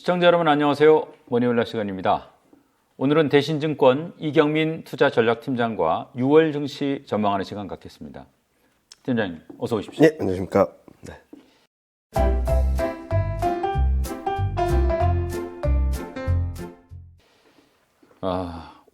시청자 여러분 안녕하세요. 머니올라 시간입니다. 오늘은 대신증권 이경민 투자전략팀장과 6월 증시 전망하는 시간 갖겠습니다. 팀장님 어서 오십시오. 네, 안녕하십니까. 네.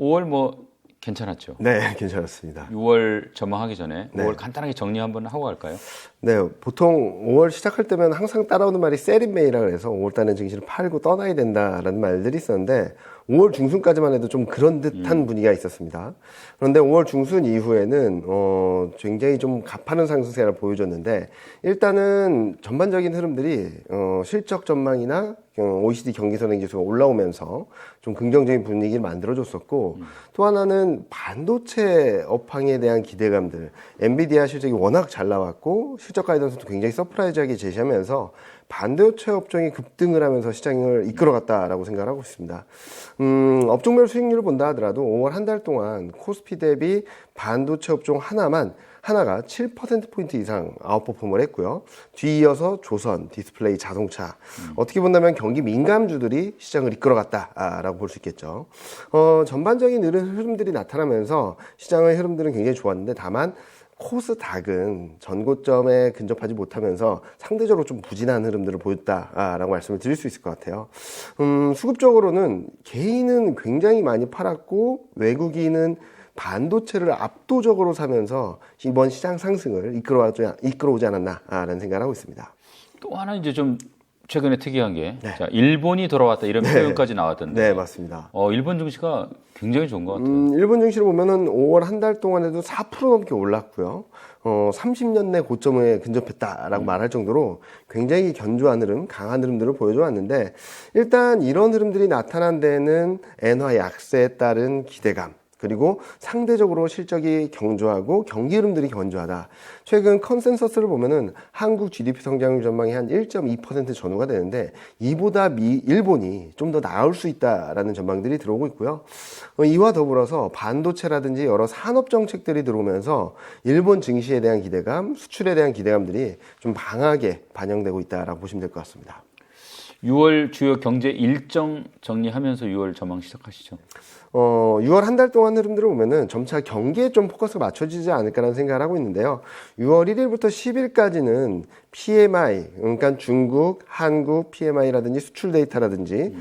5월 괜찮았죠? 네, 괜찮았습니다. 6월 전망하기 전에 네. 5월 간단하게 정리 한번 하고 갈까요? 네, 보통 5월 시작할 때면 항상 따라오는 말이 셀인메이라고 해서 5월달에 증시를 팔고 떠나야 된다라는 말들이 있었는데 5월 중순까지만 해도 좀 그런 듯한 분위기가 있었습니다. 그런데 5월 중순 이후에는 굉장히 좀 가파른 상승세를 보여줬는데 일단은 전반적인 흐름들이 실적 전망이나 OECD 경기선행지수가 올라오면서 좀 긍정적인 분위기를 만들어줬었고 또 하나는 반도체 업황에 대한 기대감들, 엔비디아 실적이 워낙 잘 나왔고 실적 가이던스도 굉장히 서프라이즈하게 제시하면서 반도체 업종이 급등을 하면서 시장을 이끌어갔다라고 생각하고 있습니다. 업종별 수익률을 본다 하더라도 5월 한 달 동안 코스피 대비 반도체 업종 하나가 7%포인트 이상 아웃퍼폼을 했고요. 뒤이어서 조선, 디스플레이, 자동차. 어떻게 본다면 경기 민감주들이 시장을 이끌어갔다라고 볼 수 있겠죠. 전반적인 흐름들이 나타나면서 시장의 흐름들은 굉장히 좋았는데 다만 코스닥은 전고점에 근접하지 못하면서 상대적으로 좀 부진한 흐름들을 보였다라고 말씀을 드릴 수 있을 것 같아요. 수급적으로는 개인은 굉장히 많이 팔았고 외국인은 반도체를 압도적으로 사면서 이번 시장 상승을 이끌어오지 않았나라는 생각을 하고 있습니다. 또 하나 이제 좀 최근에 특이한 게 네. 자, 일본이 돌아왔다 이런 표현까지 나왔던데 네, 맞습니다. 일본 증시가 굉장히 좋은 것 같아요. 일본 증시를 보면은 5월 한 달 동안에도 4% 넘게 올랐고요. 30년 내 고점에 근접했다라고 말할 정도로 굉장히 견조한 흐름, 강한 흐름들을 보여줘 왔는데 일단 이런 흐름들이 나타난 데는 엔화 약세에 따른 기대감 그리고 상대적으로 실적이 경조하고 경기 흐름들이 견조하다. 최근 컨센서스를 보면은 한국 GDP 성장률 전망이 한 1.2% 전후가 되는데 이보다 일본이 좀 더 나을 수 있다라는 전망들이 들어오고 있고요. 이와 더불어서 반도체라든지 여러 산업 정책들이 들어오면서 일본 증시에 대한 기대감, 수출에 대한 기대감들이 좀 강하게 반영되고 있다라고 보시면 될 것 같습니다. 6월 주요 경제 일정 정리하면서 6월 전망 시작하시죠. 6월 한 달 동안 흐름들을 보면은 점차 경기에 좀 포커스가 맞춰지지 않을까라는 생각을 하고 있는데요. 6월 1일부터 10일까지는 PMI, 그러니까 중국, 한국 PMI라든지 수출 데이터라든지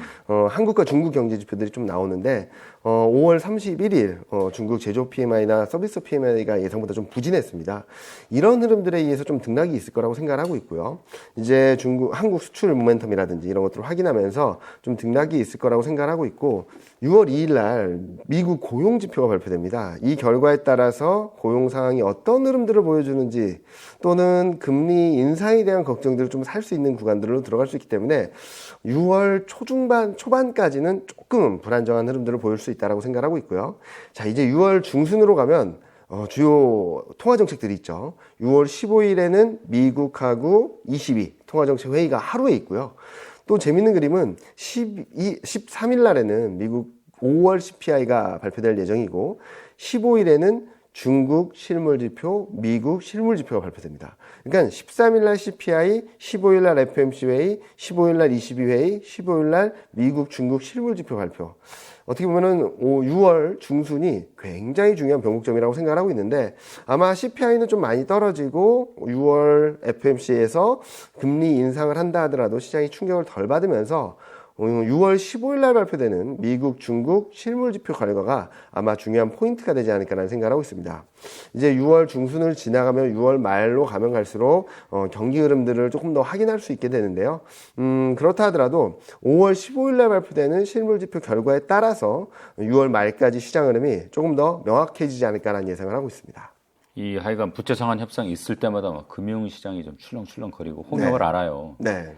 한국과 중국 경제 지표들이 좀 나오는데 5월 31일 중국 제조 PMI나 서비스 PMI가 예상보다 좀 부진했습니다. 이런 흐름들에 의해서 좀 등락이 있을 거라고 생각을 하고 있고요. 이제 한국 수출 모멘텀이라든지 이런 것들을 확인하면서 좀 등락이 있을 거라고 생각을 하고 있고 6월 2일 날 미국 고용 지표가 발표됩니다. 이 결과에 따라서 고용 상황이 어떤 흐름들을 보여주는지 또는 금리 인상에 대한 걱정들을 좀 살 수 있는 구간들로 들어갈 수 있기 때문에 6월 초반까지는 조금 불안정한 흐름들을 보일 수 있다고 생각하고 있고요. 자, 이제 6월 중순으로 가면 주요 통화정책들이 있죠. 6월 15일에는 미국하고 22 통화정책 회의가 하루에 있고요. 또 재밌는 그림은 13일 날에는 미국 5월 CPI가 발표될 예정이고 15일에는 중국 실물지표, 미국 실물지표가 발표됩니다. 그러니까 13일 날 CPI, 15일 날 FOMC 회의, 15일 날 ECB 회의, 15일 날 미국, 중국 실물지표 발표. 어떻게 보면은 6월 중순이 굉장히 중요한 변곡점이라고 생각하고 있는데 아마 CPI는 좀 많이 떨어지고 6월 FOMC에서 금리 인상을 한다 하더라도 시장이 충격을 덜 받으면서 6월 15일 날 발표되는 미국, 중국 실물지표 결과가 아마 중요한 포인트가 되지 않을까라는 생각을 하고 있습니다. 이제 6월 중순을 지나가면 6월 말로 가면 갈수록 경기 흐름들을 조금 더 확인할 수 있게 되는데요. 그렇다 하더라도 5월 15일 날 발표되는 실물지표 결과에 따라서 6월 말까지 시장 흐름이 조금 더 명확해지지 않을까라는 예상을 하고 있습니다. 이 하여간 부채 상환 협상이 있을 때마다 막 금융시장이 좀 출렁출렁거리고 홍역을 네. 알아요. 네.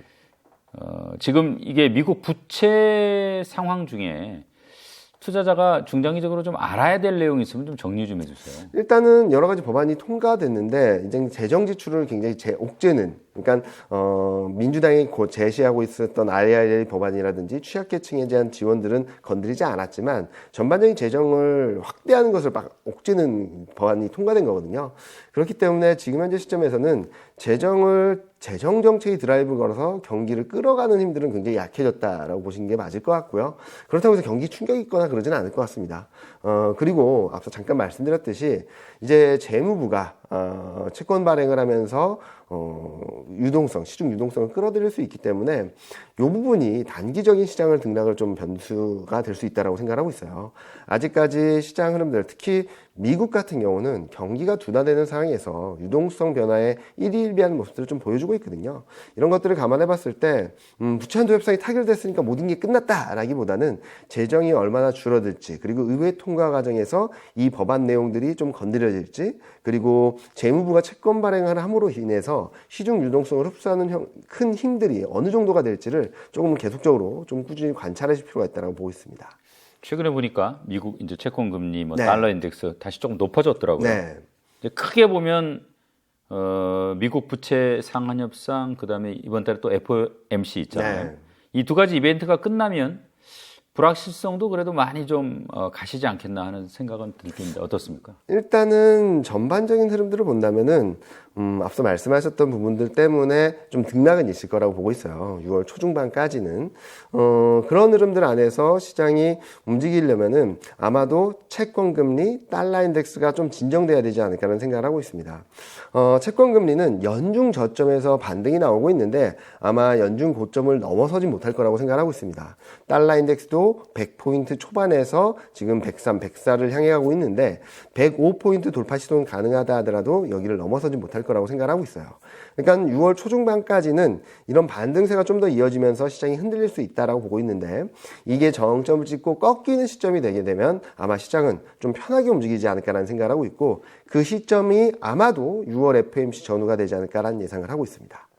지금 이게 미국 부채 상황 중에 투자자가 중장기적으로 좀 알아야 될 내용이 있으면 좀 정리 좀 해주세요. 일단은 여러 가지 법안이 통과됐는데 이제 재정 지출을 굉장히 옥죄는 그러니까 민주당이 곧 제시하고 있었던 IRA 법안이라든지 취약계층에 대한 지원들은 건드리지 않았지만 전반적인 재정을 확대하는 것을 막 옥죄는 법안이 통과된 거거든요. 그렇기 때문에 지금 현재 시점에서는 재정 정책이 드라이브 걸어서 경기를 끌어가는 힘들은 굉장히 약해졌다라고 보시는 게 맞을 것 같고요. 그렇다고 해서 경기 충격이 있거나 그러지는 않을 것 같습니다. 그리고 앞서 잠깐 말씀드렸듯이 이제 재무부가 채권 발행을 하면서 시중 유동성을 끌어들일 수 있기 때문에 이 부분이 단기적인 시장을 등락을 좀 변수가 될 수 있다고 생각하고 있어요. 아직까지 시장 흐름들, 특히 미국 같은 경우는 경기가 둔화되는 상황에서 유동성 변화에 일희일비하는 모습들을 좀 보여주고 있거든요. 이런 것들을 감안해 봤을 때 부채 한도 협상이 타결됐으니까 모든 게 끝났다라기보다는 재정이 얼마나 줄어들지, 그리고 의회 통과 과정에서 이 법안 내용들이 좀 건드려질지, 그리고 재무부가 채권 발행을 함으로 인해서 시중 유동성을 흡수하는 큰 힘들이 어느 정도가 될지를 조금 계속적으로 좀 꾸준히 관찰하실 필요가 있다고 보고 있습니다. 최근에 보니까 미국 이제 채권 금리, 네. 달러 인덱스 다시 조금 높아졌더라고요. 네. 이제 크게 보면 미국 부채 상한 협상, 그다음에 이번 달에 또 FOMC 있잖아요. 네. 이 두 가지 이벤트가 끝나면 불확실성도 그래도 많이 좀 가시지 않겠나 하는 생각은 들던데 어떻습니까? 일단은 전반적인 흐름들을 본다면은 앞서 말씀하셨던 부분들 때문에 좀 등락은 있을 거라고 보고 있어요. 6월 초중반까지는 그런 흐름들 안에서 시장이 움직이려면은 아마도 채권 금리, 달러 인덱스가 좀 진정돼야 되지 않을까라는 생각을 하고 있습니다. 채권 금리는 연중 저점에서 반등이 나오고 있는데 아마 연중 고점을 넘어서지 못할 거라고 생각하고 있습니다. 달러 인덱스도 100포인트 초반에서 지금 103, 104를 향해 가고 있는데 105포인트 돌파 시도는 가능하다 하더라도 여기를 넘어서지 못할 거라고 생각하고 있어요. 그러니까 6월 초중반까지는 이런 반등세가 좀 더 이어지면서 시장이 흔들릴 수 있다라고 보고 있는데 이게 정점을 찍고 꺾이는 시점이 되게 되면 아마 시장은 좀 편하게 움직이지 않을까라는 생각을 하고 있고 그 시점이 아마도 6월 FOMC 전후가 되지 않을까라는 예상을 하고 있습니다.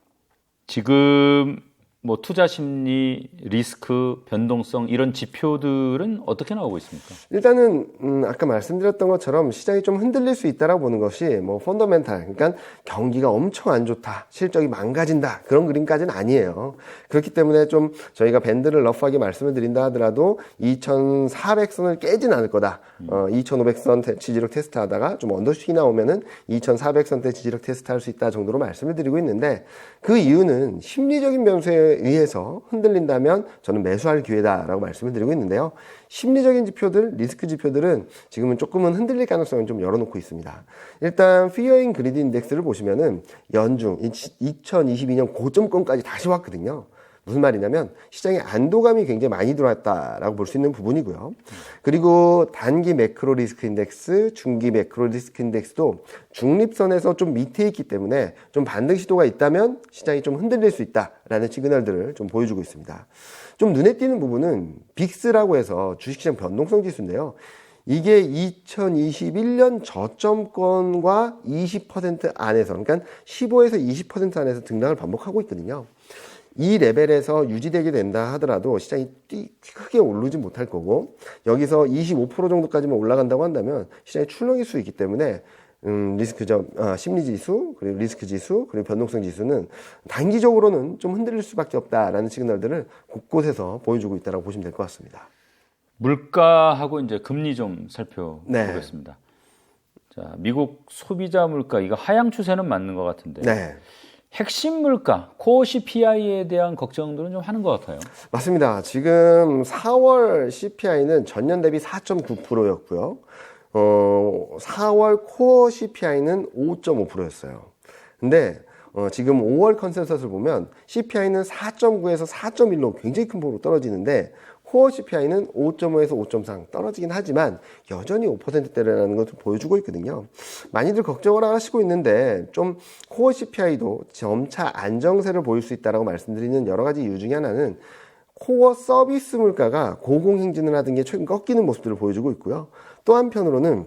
지금 뭐 투자 심리, 리스크, 변동성 이런 지표들은 어떻게 나오고 있습니까? 일단은 아까 말씀드렸던 것처럼 시장이 좀 흔들릴 수 있다라고 보는 것이 뭐 펀더멘탈, 그러니까 경기가 엄청 안 좋다, 실적이 망가진다 그런 그림까지는 아니에요. 그렇기 때문에 좀 저희가 밴드를 러프하게 말씀을 드린다 하더라도 2,400선을 깨진 않을 거다. 2,500선 지지력 테스트하다가 좀 언더슈팅이 나오면은 2,400선대 지지력 테스트할 수 있다 정도로 말씀을 드리고 있는데 그 이유는 심리적인 변수에 의해서 흔들린다면 저는 매수할 기회다라고 말씀을 드리고 있는데요. 심리적인 지표들, 리스크 지표들은 지금은 조금은 흔들릴 가능성을 좀 열어놓고 있습니다. 일단 Fear and Greed 인덱스를 보시면은 연중 2022년 고점권까지 다시 왔거든요. 무슨 말이냐면 시장에 안도감이 굉장히 많이 들어왔다라고 볼 수 있는 부분이고요. 그리고 단기 매크로 리스크 인덱스, 중기 매크로 리스크 인덱스도 중립선에서 좀 밑에 있기 때문에 좀 반등 시도가 있다면 시장이 좀 흔들릴 수 있다라는 시그널들을 좀 보여주고 있습니다. 좀 눈에 띄는 부분은 빅스라고 해서 주식시장 변동성 지수인데요. 이게 2021년 저점권과 20% 안에서, 그러니까 15에서 20% 안에서 등락을 반복하고 있거든요. 이 레벨에서 유지되게 된다 하더라도 시장이 크게 오르지 못할 거고 여기서 25% 정도까지만 올라간다고 한다면 시장이 출렁일 수 있기 때문에 심리지수, 그리고 리스크 지수, 그리고 변동성 지수는 단기적으로는 좀 흔들릴 수밖에 없다라는 시그널들을 곳곳에서 보여주고 있다고 보시면 될 것 같습니다. 물가하고 이제 금리 좀 살펴보겠습니다. 네. 자, 미국 소비자 물가 이거 하향 추세는 맞는 것 같은데. 네. 핵심 물가, 코어 CPI에 대한 걱정들은 좀 하는 것 같아요. 맞습니다. 지금 4월 CPI는 전년 대비 4.9%였고요. 4월 코어 CPI는 5.5%였어요. 근데 지금 5월 컨센서스를 보면 CPI는 4.9에서 4.1로 굉장히 큰 폭으로 떨어지는데 코어 CPI는 5.5에서 5.3 떨어지긴 하지만 여전히 5%대라는 것을 보여주고 있거든요. 많이들 걱정을 하시고 있는데 좀 코어 CPI도 점차 안정세를 보일 수 있다고 말씀드리는 여러 가지 이유 중에 하나는 코어 서비스 물가가 고공행진을 하던 게 최근 꺾이는 모습들을 보여주고 있고요. 또 한편으로는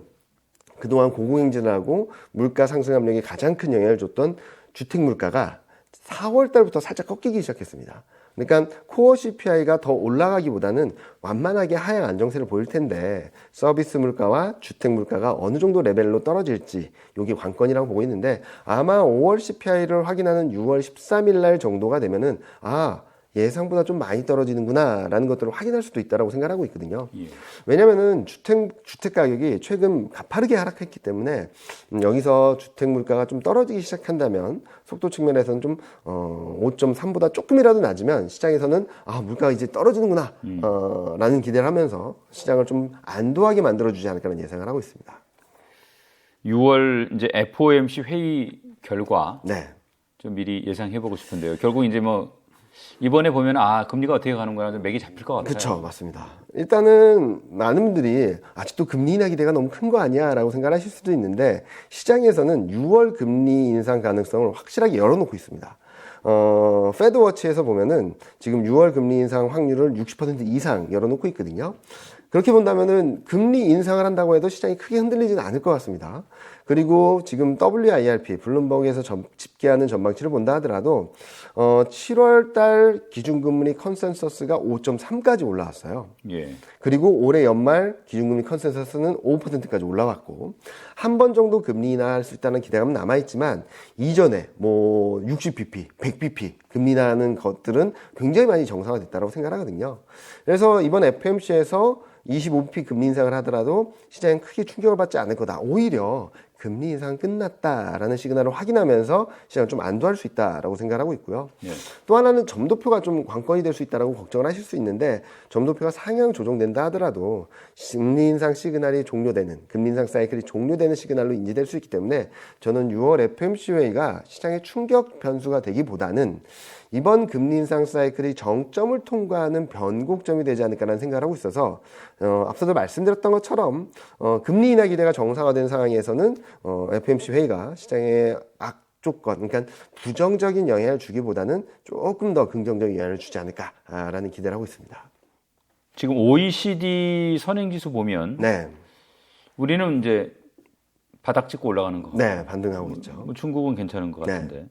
그동안 고공행진을 하고 물가 상승 압력에 가장 큰 영향을 줬던 주택 물가가 4월 달부터 살짝 꺾이기 시작했습니다. 그러니까 코어 CPI가 더 올라가기보다는 완만하게 하향 안정세를 보일 텐데 서비스 물가와 주택 물가가 어느 정도 레벨로 떨어질지 이게 관건이라고 보고 있는데 아마 5월 CPI를 확인하는 6월 13일 날 정도가 되면은 예상보다 좀 많이 떨어지는구나 라는 것들을 확인할 수도 있다고 생각하고 있거든요. 왜냐면은 주택 가격이 최근 가파르게 하락했기 때문에 여기서 주택 물가가 좀 떨어지기 시작한다면 속도 측면에서는 좀 5.3보다 조금이라도 낮으면 시장에서는 물가가 이제 떨어지는구나 라는 기대를 하면서 시장을 좀 안도하게 만들어주지 않을까라는 예상을 하고 있습니다. 6월 이제 FOMC 회의 결과 네. 좀 미리 예상해보고 싶은데요. 결국 이제 뭐 이번에 보면 금리가 어떻게 가는 거나 좀 맥이 잡힐 것 같아요. 그렇죠, 맞습니다. 일단은 많은 분들이 아직도 금리 인하 기대가 너무 큰 거 아니야라고 생각하실 수도 있는데 시장에서는 6월 금리 인상 가능성을 확실하게 열어놓고 있습니다. 패드워치에서 보면은 지금 6월 금리 인상 확률을 60% 이상 열어놓고 있거든요. 그렇게 본다면은 금리 인상을 한다고 해도 시장이 크게 흔들리지는 않을 것 같습니다. 그리고 지금 WIRP, 블룸버그에서 집계하는 전망치를 본다 하더라도 7월 달 기준금리 컨센서스가 5.3까지 올라왔어요. 예. 그리고 올해 연말 기준금리 컨센서스는 5%까지 올라왔고 한 번 정도 금리 인하할 수 있다는 기대감은 남아있지만 이전에 60bp, 100bp 금리 인하하는 것들은 굉장히 많이 정상화됐다고 생각하거든요. 그래서 이번 FOMC에서 25bp 금리 인상을 하더라도 시장은 크게 충격을 받지 않을 거다. 오히려 금리 인상 끝났다라는 시그널을 확인하면서 시장을 좀 안도할 수 있다라고 생각하고 있고요. 예. 또 하나는 점도표가 좀 관건이 될 수 있다라고 걱정을 하실 수 있는데 점도표가 상향 조정된다 하더라도 금리 인상 시그널이 종료되는 금리 인상 사이클이 종료되는 시그널로 인지될 수 있기 때문에 저는 6월 FOMC 회의가 시장의 충격 변수가 되기보다는 이번 금리 인상 사이클이 정점을 통과하는 변곡점이 되지 않을까라는 생각을 하고 있어서 앞서도 말씀드렸던 것처럼 금리 인하 기대가 정상화된 상황에서는 FOMC 회의가 시장의 악조건, 그러니까 부정적인 영향을 주기보다는 조금 더 긍정적인 영향을 주지 않을까라는 기대를 하고 있습니다. 지금 OECD 선행지수 보면 네, 우리는 이제 바닥 찍고 올라가는 거. 네, 반등하고 있죠. 뭐 중국은 괜찮은 것 네. 같은데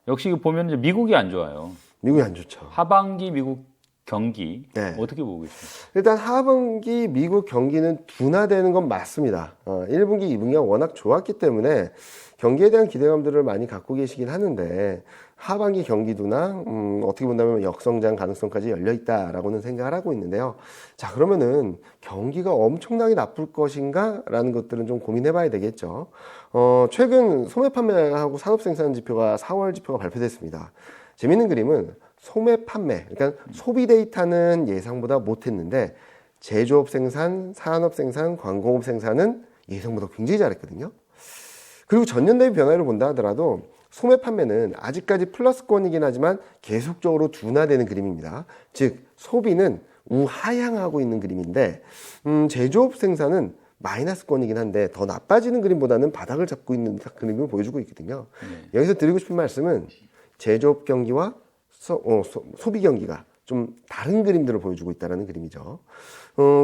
역시 보면 이제 미국이 안 좋아요. 미국이 안 좋죠. 하반기 미국 경기 네. 어떻게 보고 있습니까? 일단 하반기 미국 경기는 둔화되는 건 맞습니다. 1분기, 2분기가 워낙 좋았기 때문에 경기에 대한 기대감들을 많이 갖고 계시긴 하는데 하반기 경기 둔화 어떻게 본다면 역성장 가능성까지 열려 있다라고는 생각을 하고 있는데요. 자, 그러면은 경기가 엄청나게 나쁠 것인가라는 것들은 좀 고민해봐야 되겠죠. 최근 소매 판매하고 산업 생산 지표가 4월 지표가 발표됐습니다. 재밌는 그림은 소매 판매, 그러니까 소비 데이터는 예상보다 못했는데 제조업 생산, 산업 생산, 광공업 생산은 예상보다 굉장히 잘했거든요. 그리고 전년 대비 변화를 본다 하더라도 소매 판매는 아직까지 플러스권이긴 하지만 계속적으로 둔화되는 그림입니다. 즉 소비는 우하향하고 있는 그림인데 제조업 생산은 마이너스권이긴 한데 더 나빠지는 그림보다는 바닥을 잡고 있는 그림을 보여주고 있거든요. 여기서 드리고 싶은 말씀은 제조업 경기와 소비 경기가 좀 다른 그림들을 보여주고 있다는 그림이죠.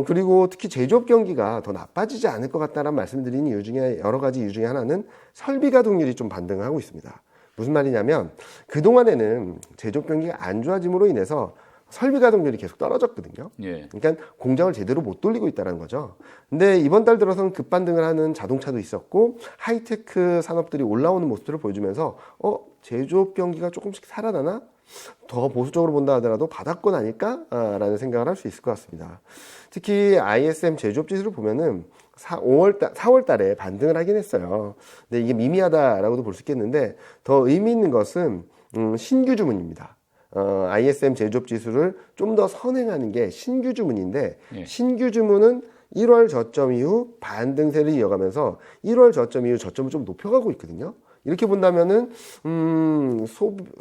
그리고 특히 제조업 경기가 더 나빠지지 않을 것 같다는 말씀드린 이유 중에 여러 가지 이유 중에 하나는 설비 가동률이 좀 반등하고 있습니다. 무슨 말이냐면 그동안에는 제조업 경기가 안 좋아짐으로 인해서 설비 가동률이 계속 떨어졌거든요. 예. 그러니까 공장을 제대로 못 돌리고 있다는 거죠. 근데 이번 달 들어서는 급반등을 하는 자동차도 있었고 하이테크 산업들이 올라오는 모습들을 보여주면서 제조업 경기가 조금씩 살아나나? 더 보수적으로 본다 하더라도 바닥권 아닐까라는 생각을 할 수 있을 것 같습니다. 특히 ISM 제조업 지수를 보면은 4월 달에 반등을 하긴 했어요. 근데 이게 미미하다라고도 볼 수 있겠는데 더 의미 있는 것은 신규 주문입니다. ISM 제조업 지수를 좀 더 선행하는 게 신규 주문인데 예. 신규 신규 주문은 1월 저점 이후 반등세를 이어가면서 1월 저점 이후 저점을 좀 높여가고 있거든요. 이렇게 본다면은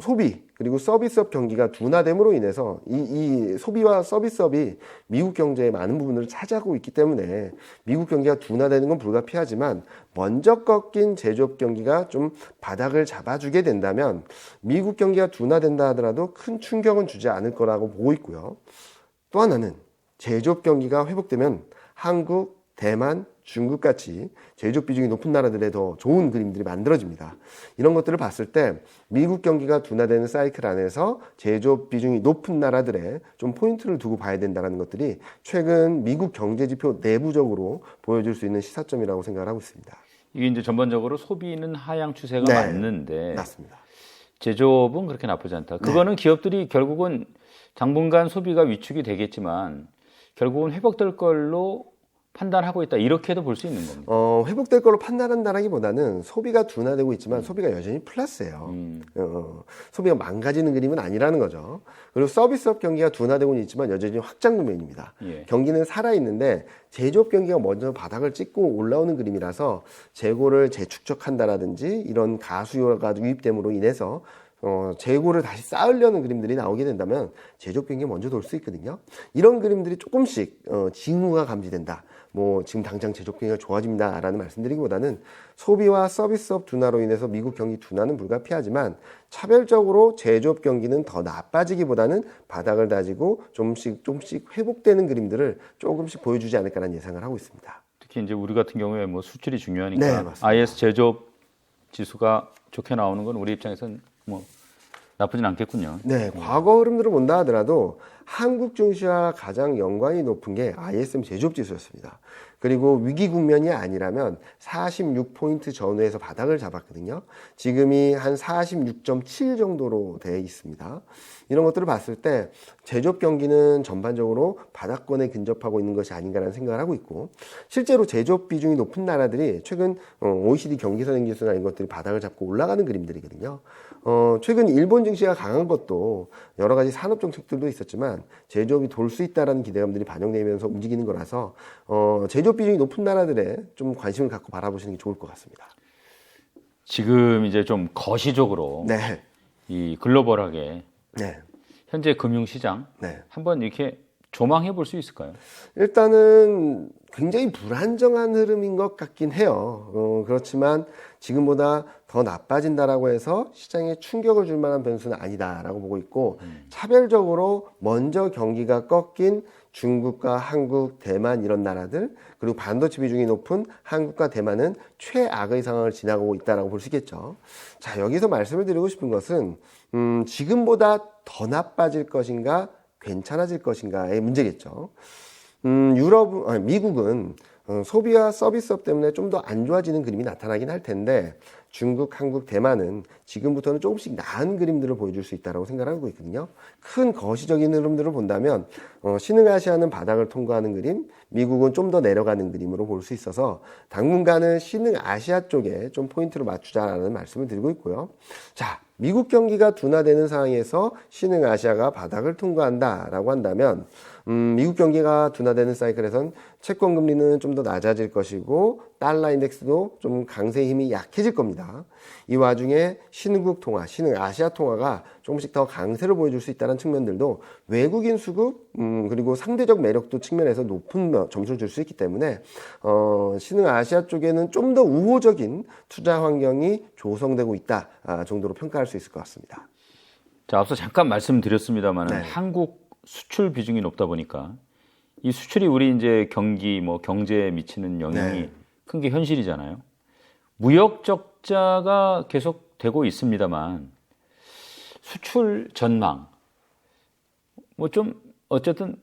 소비 그리고 서비스업 경기가 둔화됨으로 인해서 이 소비와 서비스업이 미국 경제의 많은 부분을 차지하고 있기 때문에 미국 경기가 둔화되는 건 불가피하지만 먼저 꺾인 제조업 경기가 좀 바닥을 잡아주게 된다면 미국 경기가 둔화된다 하더라도 큰 충격은 주지 않을 거라고 보고 있고요. 또 하나는 제조업 경기가 회복되면 한국, 대만, 중국같이 제조업 비중이 높은 나라들의 더 좋은 그림들이 만들어집니다. 이런 것들을 봤을 때 미국 경기가 둔화되는 사이클 안에서 제조업 비중이 높은 나라들의 좀 포인트를 두고 봐야 된다는 것들이 최근 미국 경제지표 내부적으로 보여줄 수 있는 시사점이라고 생각을 하고 있습니다. 이게 이제 전반적으로 소비는 하향 추세가 네, 맞는데 맞습니다. 제조업은 그렇게 나쁘지 않다. 그거는 기업들이 결국은 당분간 소비가 위축이 되겠지만 결국은 회복될 걸로 판단하고 있다. 이렇게도 볼 수 있는 겁니다. 회복될 걸로 판단한다라기보다는 소비가 둔화되고 있지만 소비가 여전히 플러스예요. 소비가 망가지는 그림은 아니라는 거죠. 그리고 서비스업 경기가 둔화되고는 있지만 여전히 확장 국면입니다. 예. 경기는 살아있는데 제조업 경기가 먼저 바닥을 찍고 올라오는 그림이라서 재고를 재축적한다라든지 이런 가수요가 유입됨으로 인해서 재고를 다시 쌓으려는 그림들이 나오게 된다면 제조업 경기가 먼저 돌 수 있거든요. 이런 그림들이 조금씩 징후가 감지된다. 뭐 지금 당장 제조업 경기가 좋아집니다라는 말씀드리기보다는 소비와 서비스업 둔화로 인해서 미국 경기 둔화는 불가피하지만 차별적으로 제조업 경기는 더 나빠지기보다는 바닥을 다지고 조금씩 회복되는 그림들을 조금씩 보여주지 않을까라는 예상을 하고 있습니다. 특히 이제 우리 같은 경우에 뭐 수출이 중요하니까 네, 맞습니다. IS 제조업 지수가 좋게 나오는 건 우리 입장에서는 뭐 나쁘진 않겠군요. 네, 과거 흐름들을 본다 하더라도 한국 증시와 가장 연관이 높은 게 ISM 제조업 지수였습니다. 그리고 위기 국면이 아니라면 46포인트 전후에서 바닥을 잡았거든요. 지금이 한 46.7 정도로 돼 있습니다. 이런 것들을 봤을 때 제조업 경기는 전반적으로 바닥권에 근접하고 있는 것이 아닌가라는 생각을 하고 있고, 실제로 제조업 비중이 높은 나라들이 최근 OECD 경기선행지수나 이런 것들이 바닥을 잡고 올라가는 그림들이거든요. 최근 일본 증시가 강한 것도 여러 가지 산업 정책들도 있었지만 제조업이 돌 수 있다라는 기대감들이 반영되면서 움직이는 거라서 제조업 비중이 높은 나라들에 좀 관심을 갖고 바라보시는 게 좋을 것 같습니다. 지금 이제 좀 거시적으로 네. 이 글로벌하게 네. 현재 금융시장 네. 한번 이렇게 조망해 볼 수 있을까요? 일단은 굉장히 불안정한 흐름인 것 같긴 해요. 그렇지만 지금보다 더 나빠진다라고 해서 시장에 충격을 줄 만한 변수는 아니다라고 보고 있고, 차별적으로 먼저 경기가 꺾인 중국과 한국, 대만 이런 나라들, 그리고 반도체 비중이 높은 한국과 대만은 최악의 상황을 지나가고 있다라고 볼 수 있겠죠. 자, 여기서 말씀을 드리고 싶은 것은 지금보다 더 나빠질 것인가 괜찮아질 것인가의 문제겠죠. 미국은 소비와 서비스업 때문에 좀 더 안 좋아지는 그림이 나타나긴 할 텐데, 중국, 한국, 대만은 지금부터는 조금씩 나은 그림들을 보여줄 수 있다고 생각하고 있거든요. 큰 거시적인 흐름들을 본다면 신흥아시아는 바닥을 통과하는 그림, 미국은 좀 더 내려가는 그림으로 볼 수 있어서 당분간은 신흥아시아 쪽에 좀 포인트를 맞추자라는 말씀을 드리고 있고요. 자, 미국 경기가 둔화되는 상황에서 신흥아시아가 바닥을 통과한다라고 한다면 미국 경기가 둔화되는 사이클에선 채권 금리는 좀 더 낮아질 것이고 달러 인덱스도 좀 강세 힘이 약해질 겁니다. 이 와중에 신흥국 통화, 신흥아시아 통화가 조금씩 더 강세를 보여줄 수 있다는 측면들도 외국인 수급 그리고 상대적 매력도 측면에서 높은 점수를 줄 수 있기 때문에 신흥아시아 쪽에는 좀 더 우호적인 투자 환경이 조성되고 있다 정도로 평가할 수 있을 것 같습니다. 자, 앞서 잠깐 말씀드렸습니다만 네. 한국 수출 비중이 높다 보니까 이 수출이 우리 이제 경기 뭐 경제에 미치는 영향이 네. 큰 게 현실이잖아요. 무역 적자가 계속 되고 있습니다만 수출 전망 뭐 좀 어쨌든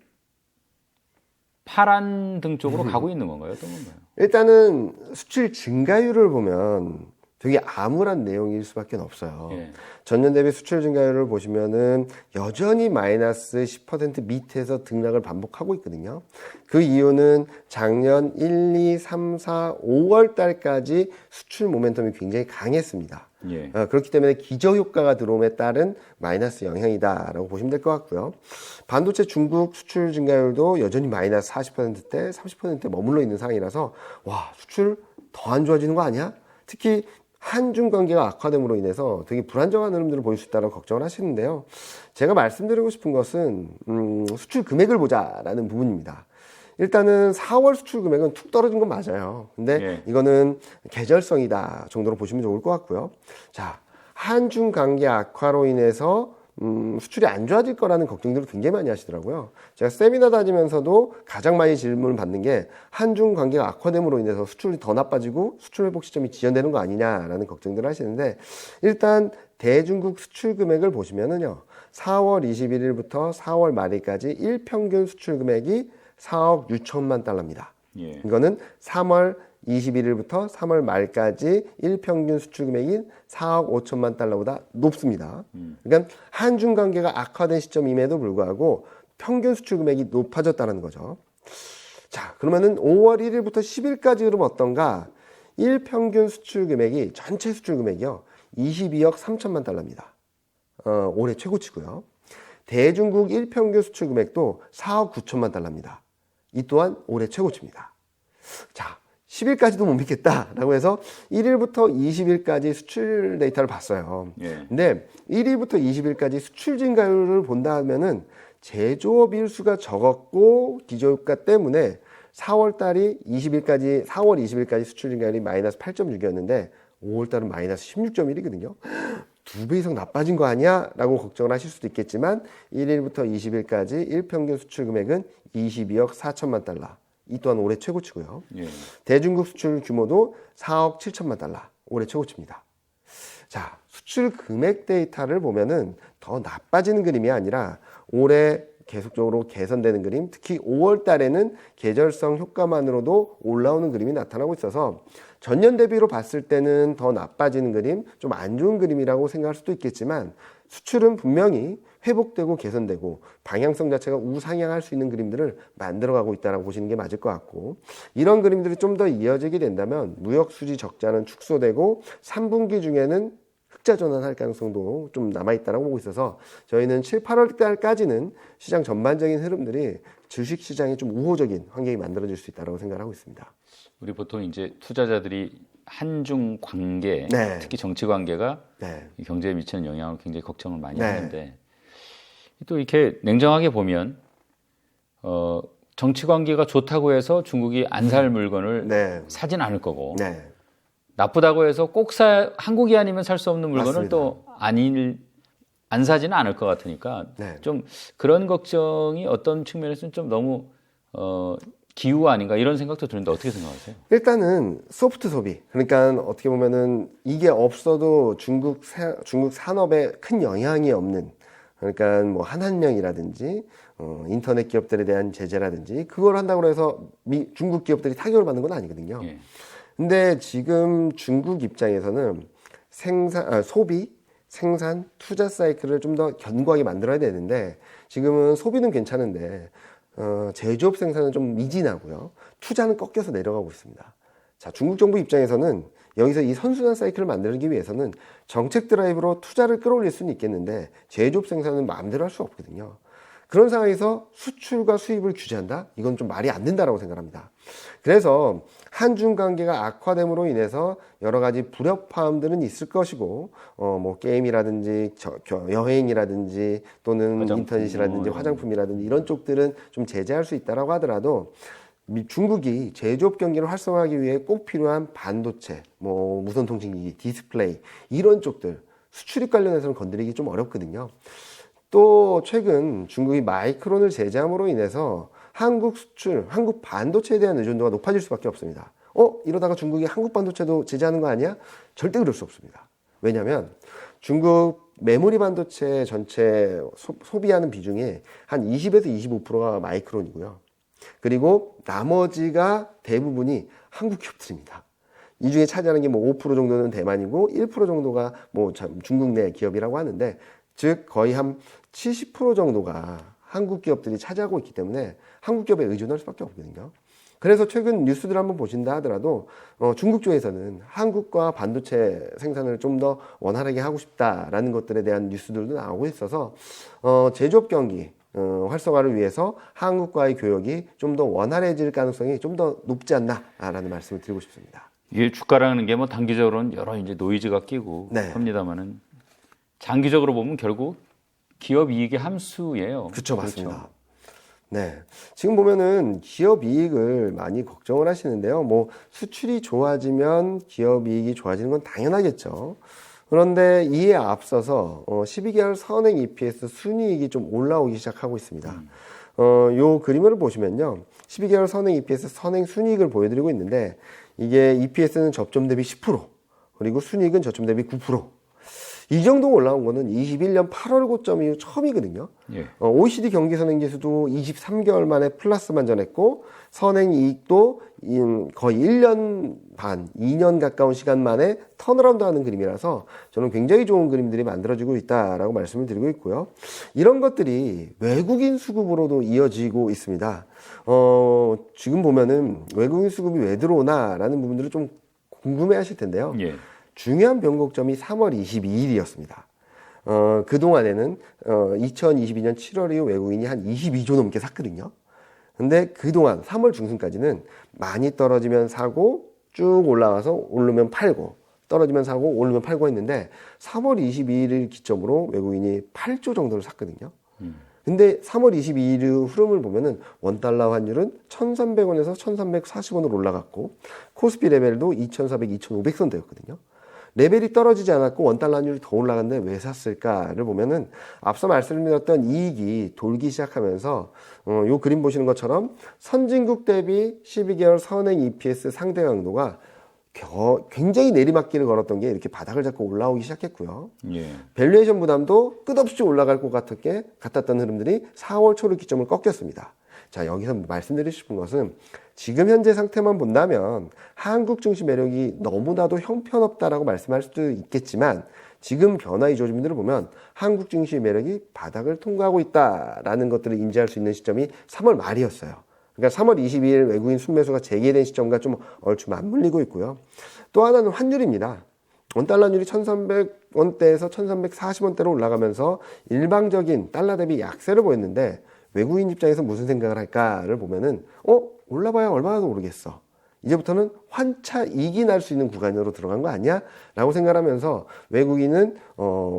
파란 등 쪽으로 가고 있는 건가요? 어떤 건가요? 일단은 수출 증가율을 보면 되게 암울한 내용일 수밖에 없어요. 예. 전년 대비 수출 증가율을 보시면은 여전히 마이너스 10% 밑에서 등락을 반복하고 있거든요. 그 이유는 작년 1, 2, 3, 4, 5월 달까지 수출 모멘텀이 굉장히 강했습니다. 예. 그렇기 때문에 기저효과가 들어옴에 따른 마이너스 영향이다라고 보시면 될 것 같고요. 반도체 중국 수출 증가율도 여전히 마이너스 40%대, 30%대 머물러 있는 상황이라서 와, 수출 더 안 좋아지는 거 아니야? 특히 한중 관계가 악화됨으로 인해서 되게 불안정한 흐름들을 보일 수 있다고 걱정을 하시는데요. 제가 말씀드리고 싶은 것은 수출 금액을 보자라는 부분입니다. 일단은 4월 수출 금액은 툭 떨어진 건 맞아요. 근데 예. 이거는 계절성이다 정도로 보시면 좋을 것 같고요. 자, 한중 관계 악화로 인해서 수출이 안 좋아질 거라는 걱정들을 굉장히 많이 하시더라고요. 제가 세미나 다니면서도 가장 많이 질문을 받는 게 한중 관계가 악화됨으로 인해서 수출이 더 나빠지고 수출 회복 시점이 지연되는 거 아니냐라는 걱정들을 하시는데, 일단 대중국 수출 금액을 보시면은요, 4월 21일부터 4월 말일까지 일평균 수출 금액이 4억 6천만 달러입니다. 예. 이거는 3월 21일부터 3월 말까지 일평균 수출 금액인 4억 5천만 달러보다 높습니다. 그러니까 한중 관계가 악화된 시점임에도 불구하고 평균 수출 금액이 높아졌다는 거죠. 자, 그러면은 5월 1일부터 10일까지 그럼 어떤가? 일평균 수출 금액이, 전체 수출 금액이요, 22억 3천만 달러입니다. 올해 최고치고요. 대중국 일평균 수출 금액도 4억 9천만 달러입니다. 이 또한 올해 최고치입니다. 자, 10일까지도 못 믿겠다라고 해서 1일부터 20일까지 수출 데이터를 봤어요. 예. 근데 1일부터 20일까지 수출 증가율을 본다 하면은 제조업 일수가 적었고 기저효과 때문에 4월 달이 4월 20일까지 수출 증가율이 마이너스 8.6이었는데 5월 달은 마이너스 16.1이거든요. 2배 이상 나빠진 거 아니야? 라고 걱정을 하실 수도 있겠지만 1일부터 20일까지 일평균 수출 금액은 22억 4천만 달러. 이 또한 올해 최고치고요. 예. 대중국 수출 규모도 4억 7천만 달러. 올해 최고치입니다. 자, 수출 금액 데이터를 보면은 더 나빠지는 그림이 아니라 올해 계속적으로 개선되는 그림, 특히 5월 달에는 계절성 효과만으로도 올라오는 그림이 나타나고 있어서 전년 대비로 봤을 때는 더 나빠지는 그림, 좀 안 좋은 그림이라고 생각할 수도 있겠지만 수출은 분명히 회복되고 개선되고 방향성 자체가 우상향할 수 있는 그림들을 만들어가고 있다고 보시는 게 맞을 것 같고, 이런 그림들이 좀 더 이어지게 된다면 무역 수지 적자는 축소되고 3분기 중에는 흑자 전환할 가능성도 좀 남아있다고 보고 있어서 저희는 7, 8월 달까지는 시장 전반적인 흐름들이 주식 시장이 좀 우호적인 환경이 만들어질 수 있다고 생각하고 있습니다. 우리 보통 이제 투자자들이 한중 관계, 네. 특히 정치 관계가 네. 경제에 미치는 영향을 굉장히 걱정을 많이 네. 하는데, 또 이렇게 냉정하게 보면 정치 관계가 좋다고 해서 중국이 안 살 물건을 네. 사진 않을 거고, 네. 나쁘다고 해서 꼭 한국이 아니면 살 수 없는 물건을 맞습니다. 또 안 사지는 않을 것 같으니까 네. 좀 그런 걱정이 어떤 측면에서는 좀 너무 기우 아닌가 이런 생각도 드는데 어떻게 생각하세요? 일단은 소프트 소비, 그러니까 어떻게 보면은 이게 없어도 중국 산업에 큰 영향이 없는, 그러니까 뭐 한한령이라든지 인터넷 기업들에 대한 제재라든지 그걸 한다고 해서 중국 기업들이 타격을 받는 건 아니거든요. 예. 근데 지금 중국 입장에서는 소비, 생산, 투자 사이클을 좀 더 견고하게 만들어야 되는데, 지금은 소비는 괜찮은데 제조업 생산은 좀 미진하고요. 투자는 꺾여서 내려가고 있습니다. 자, 중국 정부 입장에서는 여기서 이 선순환 사이클을 만들기 위해서는 정책 드라이브로 투자를 끌어올릴 수는 있겠는데 제조업 생산은 마음대로 할 수 없거든요. 그런 상황에서 수출과 수입을 규제한다? 이건 좀 말이 안 된다라고 생각합니다. 그래서 한중 관계가 악화됨으로 인해서 여러 가지 불협화음들은 있을 것이고, 뭐 게임이라든지 여행이라든지 또는 화장품, 인터넷이라든지 화장품이라든지 이런 쪽들은 좀 제재할 수 있다라고 하더라도 중국이 제조업 경기를 활성화하기 위해 꼭 필요한 반도체, 뭐 무선 통신기기, 디스플레이 이런 쪽들 수출입 관련해서는 건드리기 좀 어렵거든요. 또 최근 중국이 마이크론을 제재함으로 인해서 한국 수출, 한국 반도체에 대한 의존도가 높아질 수밖에 없습니다. 이러다가 중국이 한국 반도체도 제재하는 거 아니야? 절대 그럴 수 없습니다. 왜냐하면 중국 메모리 반도체 전체 소비하는 비중이 한 20에서 25%가 마이크론이고요. 그리고 나머지가 대부분이 한국 기업들입니다. 이 중에 차지하는 게 뭐 5% 정도는 대만이고 1% 정도가 뭐 중국 내 기업이라고 하는데, 즉 거의 한 70% 정도가 한국 기업들이 차지하고 있기 때문에 한국 기업에 의존할 수밖에 없거든요. 그래서 최근 뉴스들 한번 보신다 하더라도 중국 쪽에서는 한국과 반도체 생산을 좀 더 원활하게 하고 싶다라는 것들에 대한 뉴스들도 나오고 있어서 제조업 경기 활성화를 위해서 한국과의 교역이 좀 더 원활해질 가능성이 좀 더 높지 않나라는 말씀을 드리고 싶습니다. 이게 주가라는 게 뭐 단기적으로는 여러 이제 노이즈가 끼고 네. 합니다만은 장기적으로 보면 결국 기업 이익의 함수예요. 그렇죠, 맞습니다. 네, 지금 보면은 기업 이익을 많이 걱정을 하시는데요. 뭐 수출이 좋아지면 기업 이익이 좋아지는 건 당연하겠죠. 그런데 이에 앞서서 12개월 선행 EPS 순이익이 좀 올라오기 시작하고 있습니다. 요 그림을 보시면요. 12개월 선행 EPS 선행 순이익을 보여드리고 있는데 이게 EPS는 접점 대비 10%, 그리고 순이익은 저점 대비 9%. 이 정도 올라온 거는 21년 8월 고점 이후 처음이거든요. 예. OECD 경기 선행 지수도 23개월 만에 플러스만 전했고 선행 이익도 거의 1년 반, 2년 가까운 시간 만에 턴어라운드 하는 그림이라서 저는 굉장히 좋은 그림들이 만들어지고 있다라고 말씀을 드리고 있고요. 이런 것들이 외국인 수급으로도 이어지고 있습니다. 지금 보면은 외국인 수급이 왜 들어오나라는 부분들을 좀 궁금해 하실 텐데요. 예. 중요한 변곡점이 3월 22일이었습니다. 그동안에는 2022년 7월 이후 외국인이 한 22조 넘게 샀거든요. 근데 그동안 3월 중순까지는 많이 떨어지면 사고 쭉 올라와서 오르면 팔고 떨어지면 사고 오르면 팔고 했는데 3월 22일을 기점으로 외국인이 8조 정도를 샀거든요. 근데 3월 22일 흐름을 보면은 원달러 환율은 1,300원에서 1,340원으로 올라갔고 코스피 레벨도 2,400, 2,500선 되었거든요. 레벨이 떨어지지 않았고 원달러 환율이 더 올라갔는데 왜 샀을까를 보면은 앞서 말씀드렸던 이익이 돌기 시작하면서 요 그림 보시는 것처럼 선진국 대비 12개월 선행 EPS 상대 강도가 굉장히 내리막길을 걸었던 게 이렇게 바닥을 잡고 올라오기 시작했고요. 예. 밸류에이션 부담도 끝없이 올라갈 것 같았던 흐름들이 4월 초를 기점을 꺾였습니다. 자, 여기서 말씀드리고 싶은 것은 지금 현재 상태만 본다면 한국 증시 매력이 너무나도 형편없다라고 말씀할 수도 있겠지만 지금 변화의 조짐들을 보면 한국 증시 매력이 바닥을 통과하고 있다라는 것들을 인지할 수 있는 시점이 3월 말이었어요. 그러니까 3월 22일 외국인 순매수가 재개된 시점과 좀 얼추 맞물리고 있고요. 또 하나는 환율입니다. 원달러율이 1,300원대에서 1,340원대로 올라가면서 일방적인 달러 대비 약세를 보였는데 외국인 입장에서 무슨 생각을 할까를 보면은 올라봐야 얼마나 오르겠어. 이제부터는 환차 이익이 날 수 있는 구간으로 들어간 거 아니야? 라고 생각하면서 외국인은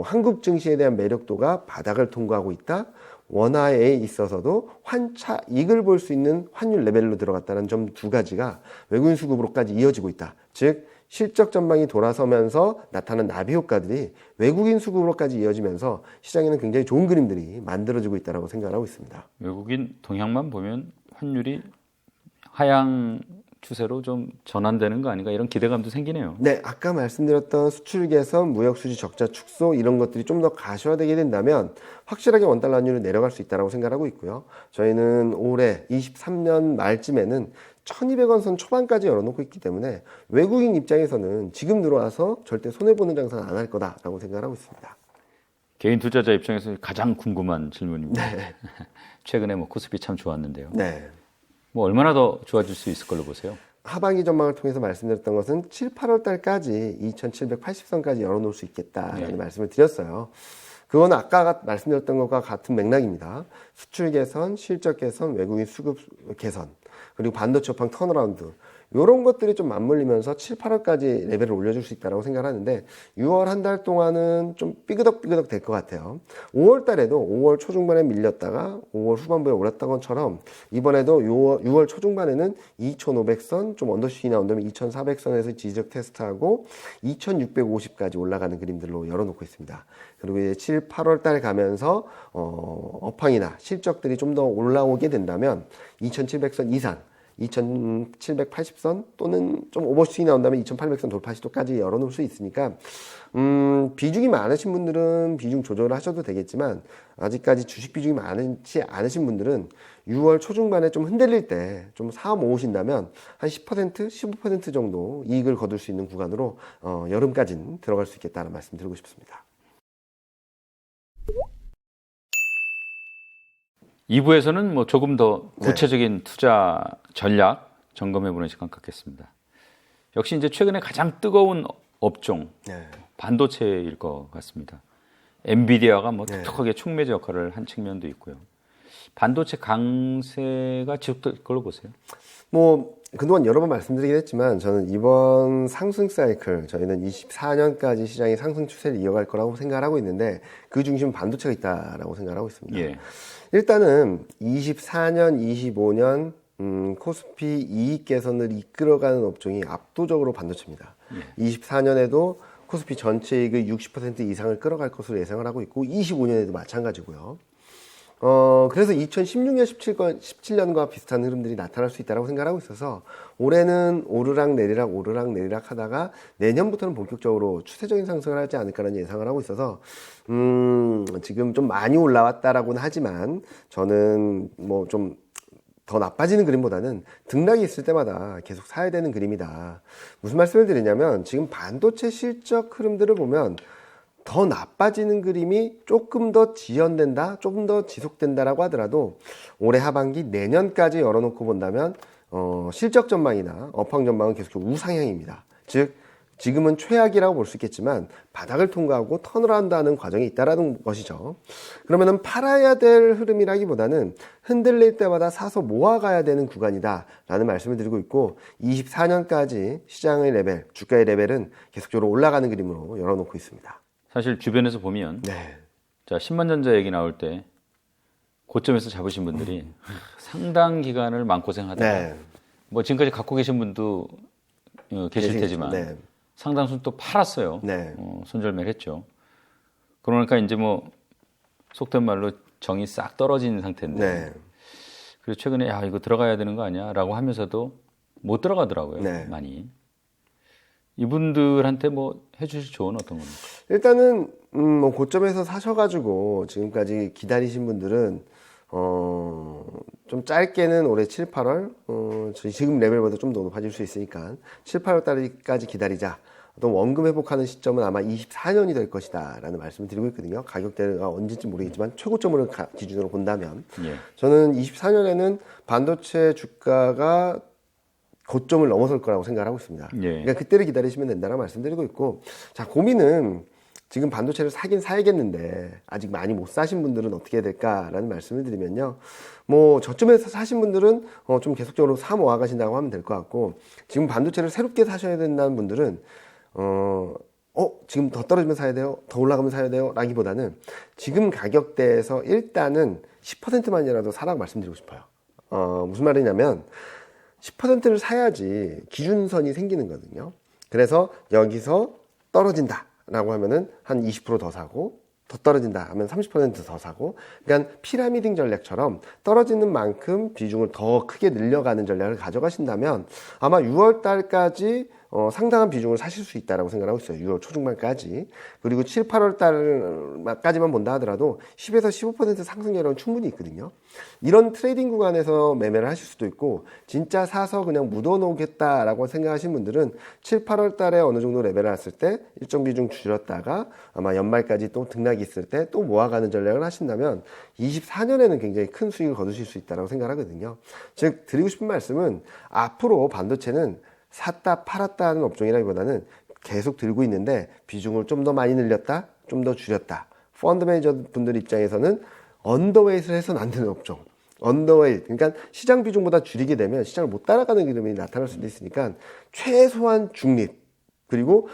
한국 증시에 대한 매력도가 바닥을 통과하고 있다. 원화에 있어서도 환차 이익을 볼 수 있는 환율 레벨로 들어갔다는 점 두 가지가 외국인 수급으로까지 이어지고 있다. 즉 실적 전망이 돌아서면서 나타난 나비 효과들이 외국인 수급으로까지 이어지면서 시장에는 굉장히 좋은 그림들이 만들어지고 있다고 생각하고 있습니다. 외국인 동향만 보면 환율이 하향 추세로 좀 전환되는 거 아닌가 이런 기대감도 생기네요. 네, 아까 말씀드렸던 수출 개선, 무역 수지 적자 축소 이런 것들이 좀 더 가시화되게 된다면 확실하게 원달러 환율이 내려갈 수 있다고 생각하고 있고요. 저희는 올해 23년 말쯤에는 1,200원 선 초반까지 열어놓고 있기 때문에 외국인 입장에서는 지금 들어와서 절대 손해보는 장사는 안 할 거다라고 생각하고 있습니다. 개인 투자자 입장에서 가장 궁금한 질문입니다. 네. 최근에 코스피 참 좋았는데요. 네. 얼마나 더 좋아질 수 있을 걸로 보세요? 하반기 전망을 통해서 말씀드렸던 것은 7, 8월 달까지 2,780선까지 열어놓을 수 있겠다라는 말씀을 드렸어요. 그건 아까 말씀드렸던 것과 같은 맥락입니다. 수출 개선, 실적 개선, 외국인 수급 개선, 그리고 반도체 업황 턴어라운드 이런 것들이 좀 맞물리면서 7, 8월까지 레벨을 올려줄 수 있다고 생각하는데 6월 한 달 동안은 좀 삐그덕삐그덕 될 것 같아요. 5월 달에도 5월 초중반에 밀렸다가 5월 후반부에 올랐던 것처럼 이번에도 6월 초중반에는 2,500선, 좀 언더슈팅이 나온다면 2,400선에서 지지적 테스트하고 2,650까지 올라가는 그림들로 열어놓고 있습니다. 그리고 이제 7, 8월 달 가면서 업황이나 실적들이 좀 더 올라오게 된다면 2,700선 이상 2,780선 또는 좀 오버슈팅이 나온다면 2,800선 돌파 시도까지 열어놓을 수 있으니까 비중이 많으신 분들은 비중 조절을 하셔도 되겠지만 아직까지 주식 비중이 많지 않으신 분들은 6월 초중반에 좀 흔들릴 때 좀 사 모으신다면 한 10%, 15% 정도 이익을 거둘 수 있는 구간으로 여름까지는 들어갈 수 있겠다는 말씀 드리고 싶습니다. 2부에서는 조금 더 구체적인 투자 전략 점검해보는 시간 갖겠습니다. 역시 이제 최근에 가장 뜨거운 업종 반도체일 것 같습니다. 엔비디아가 톡톡하게 촉매제 역할을 한 측면도 있고요. 반도체 강세가 지속될 걸로 보세요? 그동안 여러 번 말씀드리긴 했지만 저는 이번 상승 사이클 저희는 24년까지 시장이 상승 추세를 이어갈 거라고 생각을 하고 있는데 그 중심은 반도체가 있다라고 생각을 하고 있습니다. 예. 일단은 24년, 25년 코스피 이익 개선을 이끌어가는 업종이 압도적으로 반도체입니다. 24년에도 코스피 전체 이익의 60% 이상을 끌어갈 것으로 예상을 하고 있고 25년에도 마찬가지고요. 그래서 2016년, 17년과 비슷한 흐름들이 나타날 수 있다고 생각하고 있어서 올해는 오르락 내리락 하다가 내년부터는 본격적으로 추세적인 상승을 하지 않을까라는 예상을 하고 있어서 지금 좀 많이 올라왔다라고는 하지만 저는 뭐 좀 더 나빠지는 그림보다는 등락이 있을 때마다 계속 사야 되는 그림이다. 무슨 말씀을 드리냐면 지금 반도체 실적 흐름들을 보면 더 나빠지는 그림이 조금 더 지연된다, 조금 더 지속된다라고 하더라도 올해 하반기 내년까지 열어놓고 본다면 실적 전망이나 업황 전망은 계속 우상향입니다. 즉 지금은 최악이라고 볼 수 있겠지만 바닥을 통과하고 턴어라운드하는 과정이 있다라는 것이죠. 그러면은 팔아야 될 흐름이라기보다는 흔들릴 때마다 사서 모아가야 되는 구간이다라는 말씀을 드리고 있고 24년까지 시장의 레벨, 주가의 레벨은 계속적으로 올라가는 그림으로 열어놓고 있습니다. 사실 주변에서 보면 네. 자, 신만전자 얘기 나올 때 고점에서 잡으신 분들이 상당 기간을 마음고생하다가 네. 뭐 지금까지 갖고 계신 분도 계실 테지만 네. 상당수는 또 팔았어요. 네. 손절매를 했죠. 그러니까 이제 뭐 속된 말로 정이 싹 떨어진 상태인데 네. 그래서 최근에 야 이거 들어가야 되는 거 아니야? 라고 하면서도 못 들어가더라고요. 네. 많이. 이분들한테 뭐 해주실 조언은 어떤 겁니까? 일단은 뭐 고점에서 사셔가지고 지금까지 기다리신 분들은 좀 짧게는 올해 7, 8월 지금 레벨보다 좀 더 높아질 수 있으니까 7, 8월 달까지 기다리자. 또 원금 회복하는 시점은 아마 24년이 될 것이다 라는 말씀을 드리고 있거든요. 가격대가 언제인지 모르겠지만 최고점으로 기준으로 본다면 예. 저는 24년에는 반도체 주가가 고점을 넘어설 거라고 생각하고 있습니다. 예. 그러니까 그때를 기다리시면 된다라고 말씀드리고 있고, 자, 고민은 지금 반도체를 사긴 사야겠는데 아직 많이 못 사신 분들은 어떻게 해야 될까라는 말씀을 드리면요. 뭐 저점에서 사신 분들은 좀 계속적으로 사 모아 가신다고 하면 될 것 같고, 지금 반도체를 새롭게 사셔야 된다는 분들은 지금 더 떨어지면 사야 돼요? 더 올라가면 사야 돼요? 라기보다는 지금 가격대에서 일단은 10%만이라도 사라고 말씀드리고 싶어요. 무슨 말이냐면 10%를 사야지 기준선이 생기는 거거든요. 그래서 여기서 떨어진다 라고 하면은 한 20% 더 사고, 더 떨어진다 하면 30% 더 사고, 그러니까 피라미딩 전략처럼 떨어지는 만큼 비중을 더 크게 늘려가는 전략을 가져가신다면 아마 6월 달까지 상당한 비중을 사실 수 있다라고 생각하고 있어요. 6월 초중반까지. 그리고 7, 8월 달까지만 본다 하더라도 10에서 15% 상승 여력은 충분히 있거든요. 이런 트레이딩 구간에서 매매를 하실 수도 있고, 진짜 사서 그냥 묻어놓겠다라고 생각하시는 분들은 7, 8월 달에 어느 정도 레벨을 했을 때 일정 비중 줄였다가 아마 연말까지 또 등락이 있을 때 또 모아가는 전략을 하신다면 24년에는 굉장히 큰 수익을 거두실 수 있다고 생각하거든요. 즉 드리고 싶은 말씀은 앞으로 반도체는 샀다 팔았다 하는 업종이라기보다는 계속 들고 있는데 비중을 좀 더 많이 늘렸다, 좀 더 줄였다. 펀드 매니저 분들 입장에서는 언더웨이트를 해서는 안 되는 업종. 언더웨이트. 그러니까 시장 비중보다 줄이게 되면 시장을 못 따라가는 그림이 나타날 수도 있으니까 최소한 중립. 그리고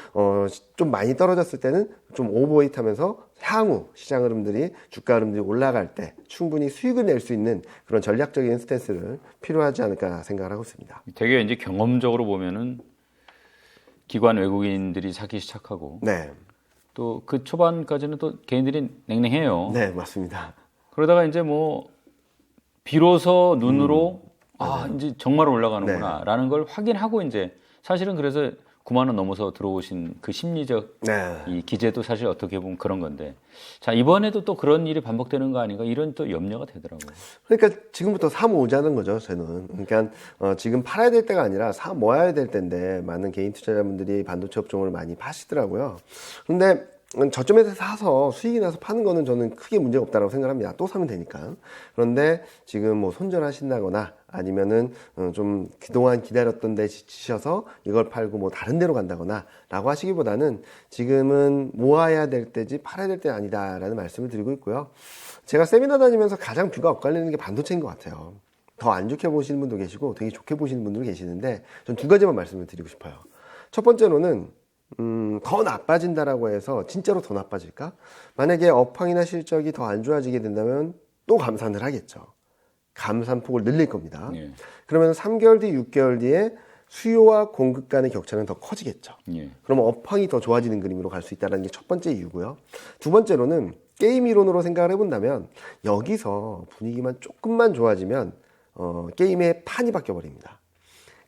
좀 많이 떨어졌을 때는 좀 오버웨이트 하면서 향후 시장 흐름들이, 주가 흐름들이 올라갈 때 충분히 수익을 낼 수 있는 그런 전략적인 스탠스를 필요하지 않을까 생각을 하고 있습니다. 되게 이제 경험적으로 보면은 기관 외국인들이 사기 시작하고 네. 또 그 초반까지는 또 개인들이 냉랭해요. 네, 맞습니다. 그러다가 이제 뭐 비로소 눈으로 이제 정말 올라가는구나 라는 걸 확인하고 이제 사실은 그래서 9만 원 넘어서 들어오신 그 심리적 이 기제도 사실 어떻게 보면 그런 건데, 자 이번에도 또 그런 일이 반복되는 거 아닌가 이런 또 염려가 되더라고요. 그러니까 지금부터 사 모으자는 거죠, 저는. 그러니까 지금 팔아야 될 때가 아니라 사 모아야 될 때인데 많은 개인 투자자분들이 반도체 업종을 많이 파시더라고요. 그런데 저점에서 사서 수익이 나서 파는 거는 저는 크게 문제가 없다고 생각합니다. 또 사면 되니까. 그런데 지금 뭐 손절하신다거나 아니면은 좀 그동안 기다렸던 데 지치셔서 이걸 팔고 뭐 다른 데로 간다거나 라고 하시기보다는 지금은 모아야 될 때지 팔아야 될 때 아니다라는 말씀을 드리고 있고요. 제가 세미나 다니면서 가장 뷰가 엇갈리는 게 반도체인 것 같아요. 더 안 좋게 보시는 분도 계시고 되게 좋게 보시는 분도 계시는데 전 두 가지만 말씀을 드리고 싶어요. 첫 번째로는 더 나빠진다라고 해서 진짜로 더 나빠질까? 만약에 업황이나 실적이 더 안 좋아지게 된다면 또 감산을 하겠죠. 감산폭을 늘릴 겁니다. 예. 그러면 3개월 뒤, 6개월 뒤에 수요와 공급 간의 격차는 더 커지겠죠. 예. 그러면 업황이 더 좋아지는 그림으로 갈 수 있다는 게 첫 번째 이유고요. 두 번째로는 게임 이론으로 생각을 해본다면 여기서 분위기만 조금만 좋아지면 게임의 판이 바뀌어버립니다.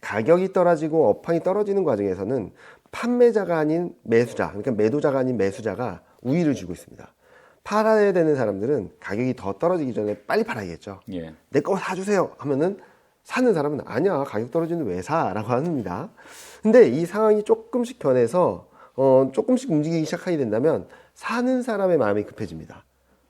가격이 떨어지고 업황이 떨어지는 과정에서는 판매자가 아닌 매수자, 그러니까 매도자가 아닌 매수자가 우위를 쥐고 있습니다. 팔아야 되는 사람들은 가격이 더 떨어지기 전에 빨리 팔아야겠죠. 예. 내 거 사주세요 하면은 사는 사람은 아니야, 가격 떨어지는데 왜 사? 라고 합니다. 근데 이 상황이 조금씩 변해서 조금씩 움직이기 시작하게 된다면 사는 사람의 마음이 급해집니다.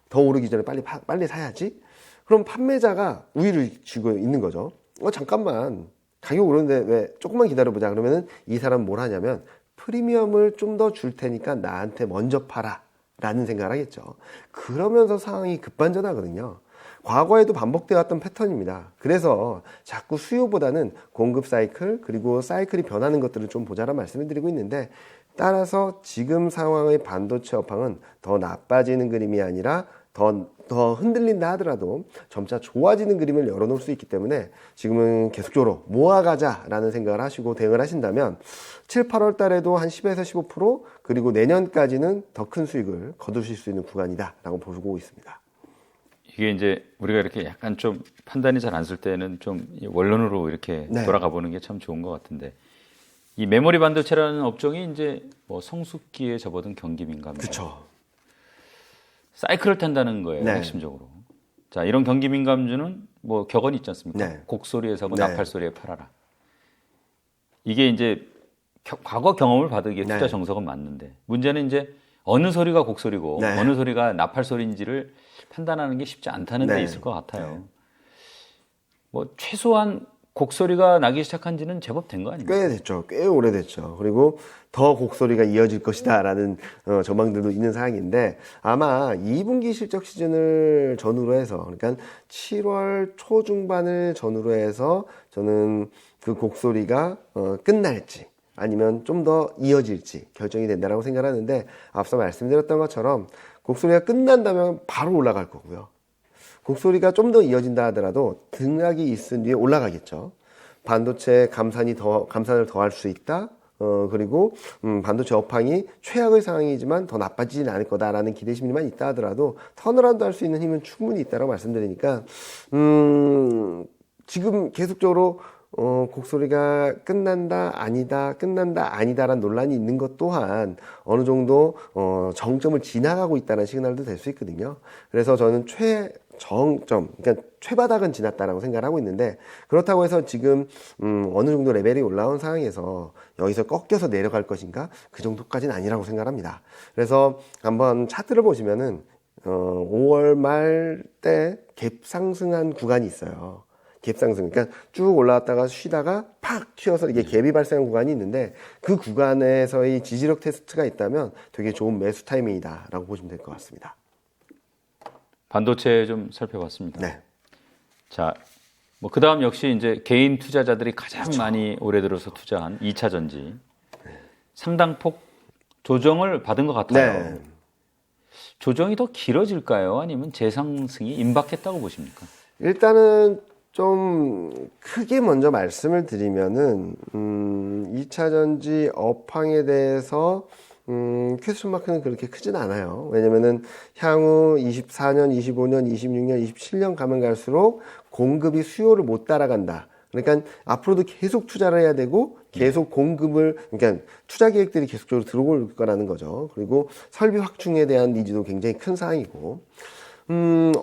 더 오르기 전에 빨리 사야지. 그럼 판매자가 우위를 쥐고 있는 거죠. 잠깐만, 가격 오르는데 왜 조금만 기다려보자. 그러면은 이 사람은 뭘 하냐면 프리미엄을 좀 더 줄 테니까 나한테 먼저 팔아 라는 생각을 하겠죠. 그러면서 상황이 급반전하거든요. 과거에도 반복되어 왔던 패턴입니다. 그래서 자꾸 수요보다는 공급 사이클, 그리고 사이클이 변하는 것들을 좀 보자란 말씀을 드리고 있는데, 따라서 지금 상황의 반도체 업황은 더 나빠지는 그림이 아니라 더 흔들린다 하더라도 점차 좋아지는 그림을 열어놓을 수 있기 때문에 지금은 계속적으로 모아가자라는 생각을 하시고 대응을 하신다면 7, 8월 달에도 한 10에서 15% 그리고 내년까지는 더 큰 수익을 거두실 수 있는 구간이다라고 보고 있습니다. 이게 이제 우리가 이렇게 약간 좀 판단이 잘 안 쓸 때는 좀 원론으로 이렇게 네. 돌아가 보는 게 참 좋은 것 같은데, 이 메모리 반도체라는 업종이 이제 뭐 성숙기에 접어든 경기 민감, 그렇죠. 사이클을 탄다는 거예요. 네. 핵심적으로. 자, 이런 경기 민감주는 뭐 격언이 있지 않습니까? 네. 곡소리에 사고 네. 나팔 소리에 팔아라. 이게 이제 과거 경험을 봐도 이게 투자 네. 정석은 맞는데, 문제는 이제 어느 소리가 곡소리고 네. 어느 소리가 나팔 소리인지를 판단하는 게 쉽지 않다는 데 네. 있을 것 같아요. 네. 뭐 최소한 곡소리가 나기 시작한 지는 제법 된 거 아닙니까? 꽤 됐죠. 꽤 오래됐죠. 그리고 더 곡소리가 이어질 것이다라는 전망들도 있는 상황인데, 아마 2분기 실적 시즌을 전후로 해서, 그러니까 7월 초중반을 전후로 해서 저는 그 곡소리가 끝날지 아니면 좀 더 이어질지 결정이 된다라고 생각하는데, 앞서 말씀드렸던 것처럼 곡소리가 끝난다면 바로 올라갈 거고요. 곡소리가 좀 더 이어진다 하더라도 등락이 있은 뒤에 올라가겠죠. 반도체 감산을 더 할 수 있다. 그리고 반도체 업황이 최악의 상황이지만 더 나빠지진 않을 거다라는 기대심만 있다 하더라도 턴어라운드 할 수 있는 힘은 충분히 있다고 말씀드리니까, 지금 계속적으로 곡소리가 끝난다 아니다라는 논란이 있는 것 또한 어느 정도 정점을 지나가고 있다는 시그널도 될 수 있거든요. 그래서 저는 최정점, 그러니까 최바닥은 지났다라고 생각을 하고 있는데, 그렇다고 해서 지금 어느 정도 레벨이 올라온 상황에서 여기서 꺾여서 내려갈 것인가, 그 정도까지는 아니라고 생각합니다. 그래서 한번 차트를 보시면은 5월 말 때 갭 상승한 구간이 있어요. 갭 상승, 그러니까 쭉 올라왔다가 쉬다가 팍 튀어서 이게 갭이 발생한 구간이 있는데, 그 구간에서의 지지력 테스트가 있다면 되게 좋은 매수 타이밍이다라고 보시면 될 것 같습니다. 반도체 좀 살펴봤습니다. 네. 자, 뭐 그다음 역시 이제 개인 투자자들이 가장 많이 올해 들어서 투자한 2차 전지 상당폭 조정을 받은 것 같아요. 네. 조정이 더 길어질까요? 아니면 재상승이 임박했다고 보십니까? 일단은 좀 크게 먼저 말씀을 드리면은 2차 전지 업황에 대해서 퀘스천 마크는 그렇게 크진 않아요. 왜냐면은 향후 24년, 25년, 26년, 27년 가면 갈수록 공급이 수요를 못 따라간다. 그러니까 앞으로도 계속 투자를 해야 되고 계속 공급을, 그러니까 투자 계획들이 계속적으로 들어올 거라는 거죠. 그리고 설비 확충에 대한 니즈도 굉장히 큰 상황이고,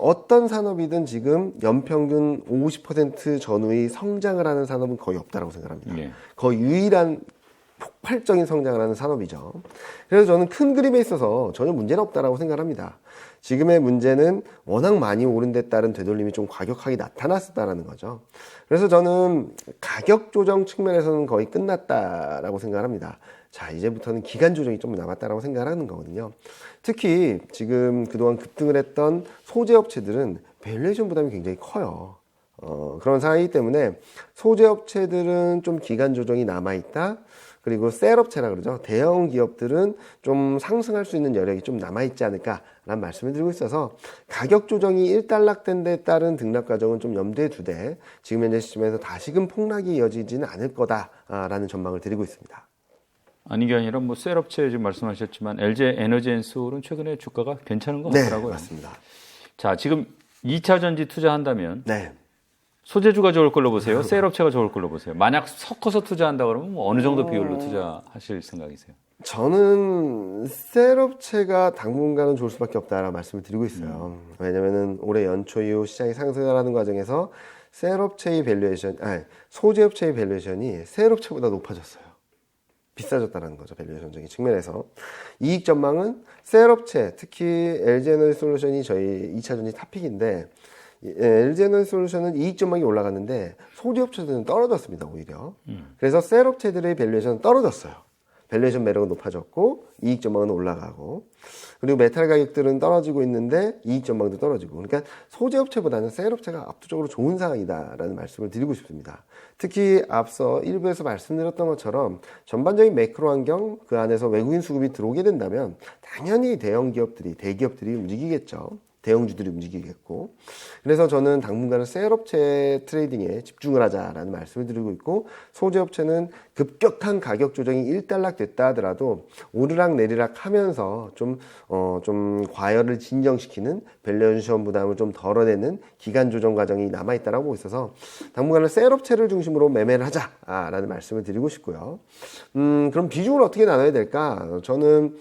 어떤 산업이든 지금 연평균 50% 전후의 성장을 하는 산업은 거의 없다라고 생각합니다. 네. 거의 유일한 폭발적인 성장을 하는 산업이죠. 그래서 저는 큰 그림에 있어서 전혀 문제는 없다라고 생각합니다. 지금의 문제는 워낙 많이 오른 데 따른 되돌림이 좀 과격하게 나타났다라는 거죠. 그래서 저는 가격 조정 측면에서는 거의 끝났다라고 생각합니다. 자, 이제부터는 기간 조정이 좀 남았다라고 생각하는 거거든요. 특히 지금 그동안 급등을 했던 소재 업체들은 밸류에이션 부담이 굉장히 커요. 그런 상황이기 때문에 소재 업체들은 좀 기간 조정이 남아있다. 그리고 셀업체라 그러죠. 대형 기업들은 좀 상승할 수 있는 여력이 좀 남아있지 않을까라는 말씀을 드리고 있어서 가격 조정이 일단락된 데 따른 등락 과정은 좀 염두에 두되 지금 현재 시점에서 다시금 폭락이 이어지지는 않을 거다라는 전망을 드리고 있습니다. 아니 게 아니라 뭐 셀업체 지금 말씀하셨지만 LG 에너지앤솔은 최근에 주가가 괜찮은 것 같더라고요. 네, 맞습니다. 자, 지금 2차 전지 투자한다면 네. 소재주가 좋을 걸로 보세요? 셀업체가 좋을 걸로 보세요? 만약 섞어서 투자한다 그러면 뭐 어느 정도 비율로 투자하실 생각이세요? 저는 셀업체가 당분간은 좋을 수밖에 없다라는 말씀을 드리고 있어요. 왜냐면은 올해 연초 이후 시장이 상승하는 과정에서 셀업체의 밸류에이션, 소재업체의 밸류에이션이 셀업체보다 높아졌어요. 비싸졌다는 거죠. 밸류에이션적인 측면에서. 이익 전망은 셀업체, 특히 LG에너지솔루션이 저희 2차 전지 탑픽인데 LG에너지솔루션은 이익 전망이 올라갔는데 소재업체들은 떨어졌습니다. 오히려. 그래서 셀업체들의 밸류에이션은 떨어졌어요. 밸류에이션 매력은 높아졌고 이익 전망은 올라가고 그리고 메탈 가격들은 떨어지고 있는데 이익 전망도 떨어지고 그러니까 소재업체보다는 셀업체가 압도적으로 좋은 상황이다라는 말씀을 드리고 싶습니다. 특히 앞서 일부에서 말씀드렸던 것처럼 전반적인 매크로 환경 그 안에서 외국인 수급이 들어오게 된다면 당연히 대기업들이 움직이겠죠. 대형주들이 움직이겠고 그래서 저는 당분간은 셀업체 트레이딩에 집중을 하자라는 말씀을 드리고 있고 소재업체는 급격한 가격 조정이 일단락 됐다 하더라도 오르락 내리락 하면서 좀 과열을 진정시키는 밸류에이션 부담을 좀 덜어내는 기간 조정 과정이 남아있다라고 보고 있어서 당분간은 셀업체를 중심으로 매매를 하자라는 말씀을 드리고 싶고요. 그럼 비중을 어떻게 나눠야 될까? 저는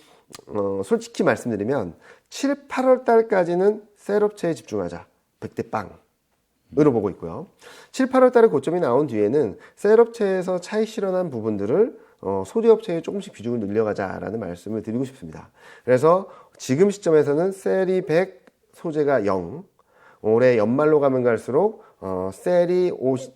솔직히 말씀드리면 7, 8월 달까지는 셀업체에 집중하자. 100대 빵으로 보고 있고요. 7, 8월 달에 고점이 나온 뒤에는 셀업체에서 차익 실현한 부분들을 소재업체에 조금씩 비중을 늘려가자라는 말씀을 드리고 싶습니다. 그래서 지금 시점에서는 셀이 100, 소재가 0. 올해 연말로 가면 갈수록 셀이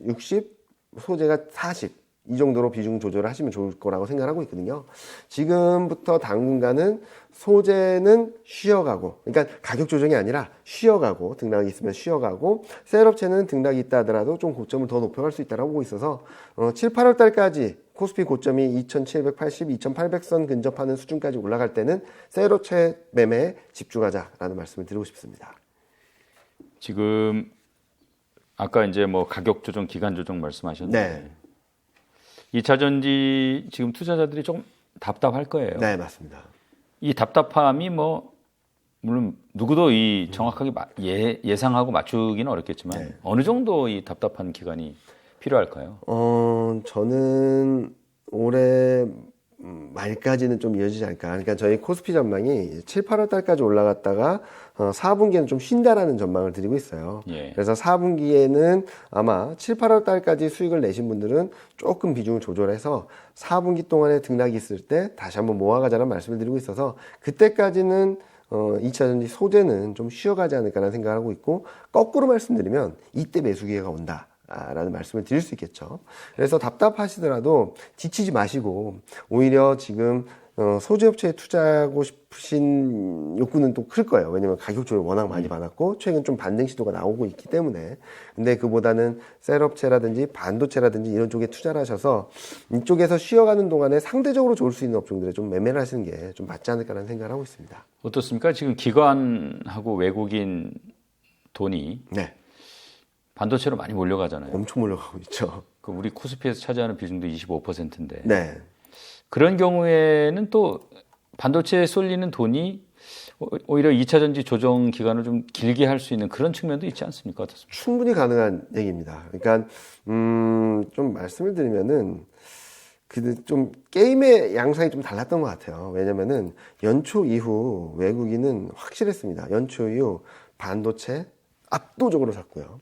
60, 소재가 40. 이 정도로 비중 조절을 하시면 좋을 거라고 생각하고 있거든요. 지금부터 당분간은 소재는 쉬어가고, 그러니까 가격 조정이 아니라 쉬어가고, 등락이 있으면 쉬어가고, 셀업체는 등락이 있다 하더라도 좀 고점을 더 높여갈 수 있다고 보고 있어서 7, 8월 달까지 코스피 고점이 2780, 2800선 근접하는 수준까지 올라갈 때는 셀업체 매매에 집중하자라는 말씀을 드리고 싶습니다. 지금 아까 이제 뭐 가격 조정, 기간 조정 말씀하셨는데 네. 2차 전지 지금 투자자들이 좀 답답할 거예요. 네, 맞습니다. 이 답답함이 뭐 물론 누구도 이 정확하게 예상하고 맞추기는 어렵겠지만 네. 어느 정도 이 답답한 기간이 필요할까요? 저는 올해 말까지는 좀 이어지지 않을까. 그러니까 저희 코스피 전망이 7, 8월 달까지 올라갔다가 4분기에는 좀 쉰다라는 전망을 드리고 있어요. 예. 그래서 4분기에는 아마 7, 8월 달까지 수익을 내신 분들은 조금 비중을 조절해서 4분기 동안에 등락이 있을 때 다시 한번 모아가자는 말씀을 드리고 있어서 그때까지는 2차 전지 소재는 좀 쉬어가지 않을까라는 생각을 하고 있고 거꾸로 말씀드리면 이때 매수 기회가 온다. 라는 말씀을 드릴 수 있겠죠. 그래서 답답하시더라도 지치지 마시고 오히려 지금 소재업체에 투자하고 싶으신 욕구는 또 클 거예요. 왜냐면 가격 조정이 워낙 많이 받았고 최근 좀 반등 시도가 나오고 있기 때문에 근데 그보다는 셀업체라든지 반도체라든지 이런 쪽에 투자를 하셔서 이쪽에서 쉬어가는 동안에 상대적으로 좋을 수 있는 업종들에 좀 매매를 하시는 게 좀 맞지 않을까라는 생각을 하고 있습니다. 어떻습니까? 지금 기관하고 외국인 돈이 네. 반도체로 많이 몰려가잖아요. 엄청 몰려가고 있죠. 그 우리 코스피에서 차지하는 비중도 25%인데 네. 그런 경우에는 또 반도체에 쏠리는 돈이 오히려 2차 전지 조정 기간을 좀 길게 할 수 있는 그런 측면도 있지 않습니까? 어떻습니까? 충분히 가능한 얘기입니다. 그러니까 좀 말씀을 드리면은 좀 게임의 양상이 좀 달랐던 것 같아요. 왜냐면은 연초 이후 외국인은 확실했습니다. 연초 이후 반도체 압도적으로 샀고요.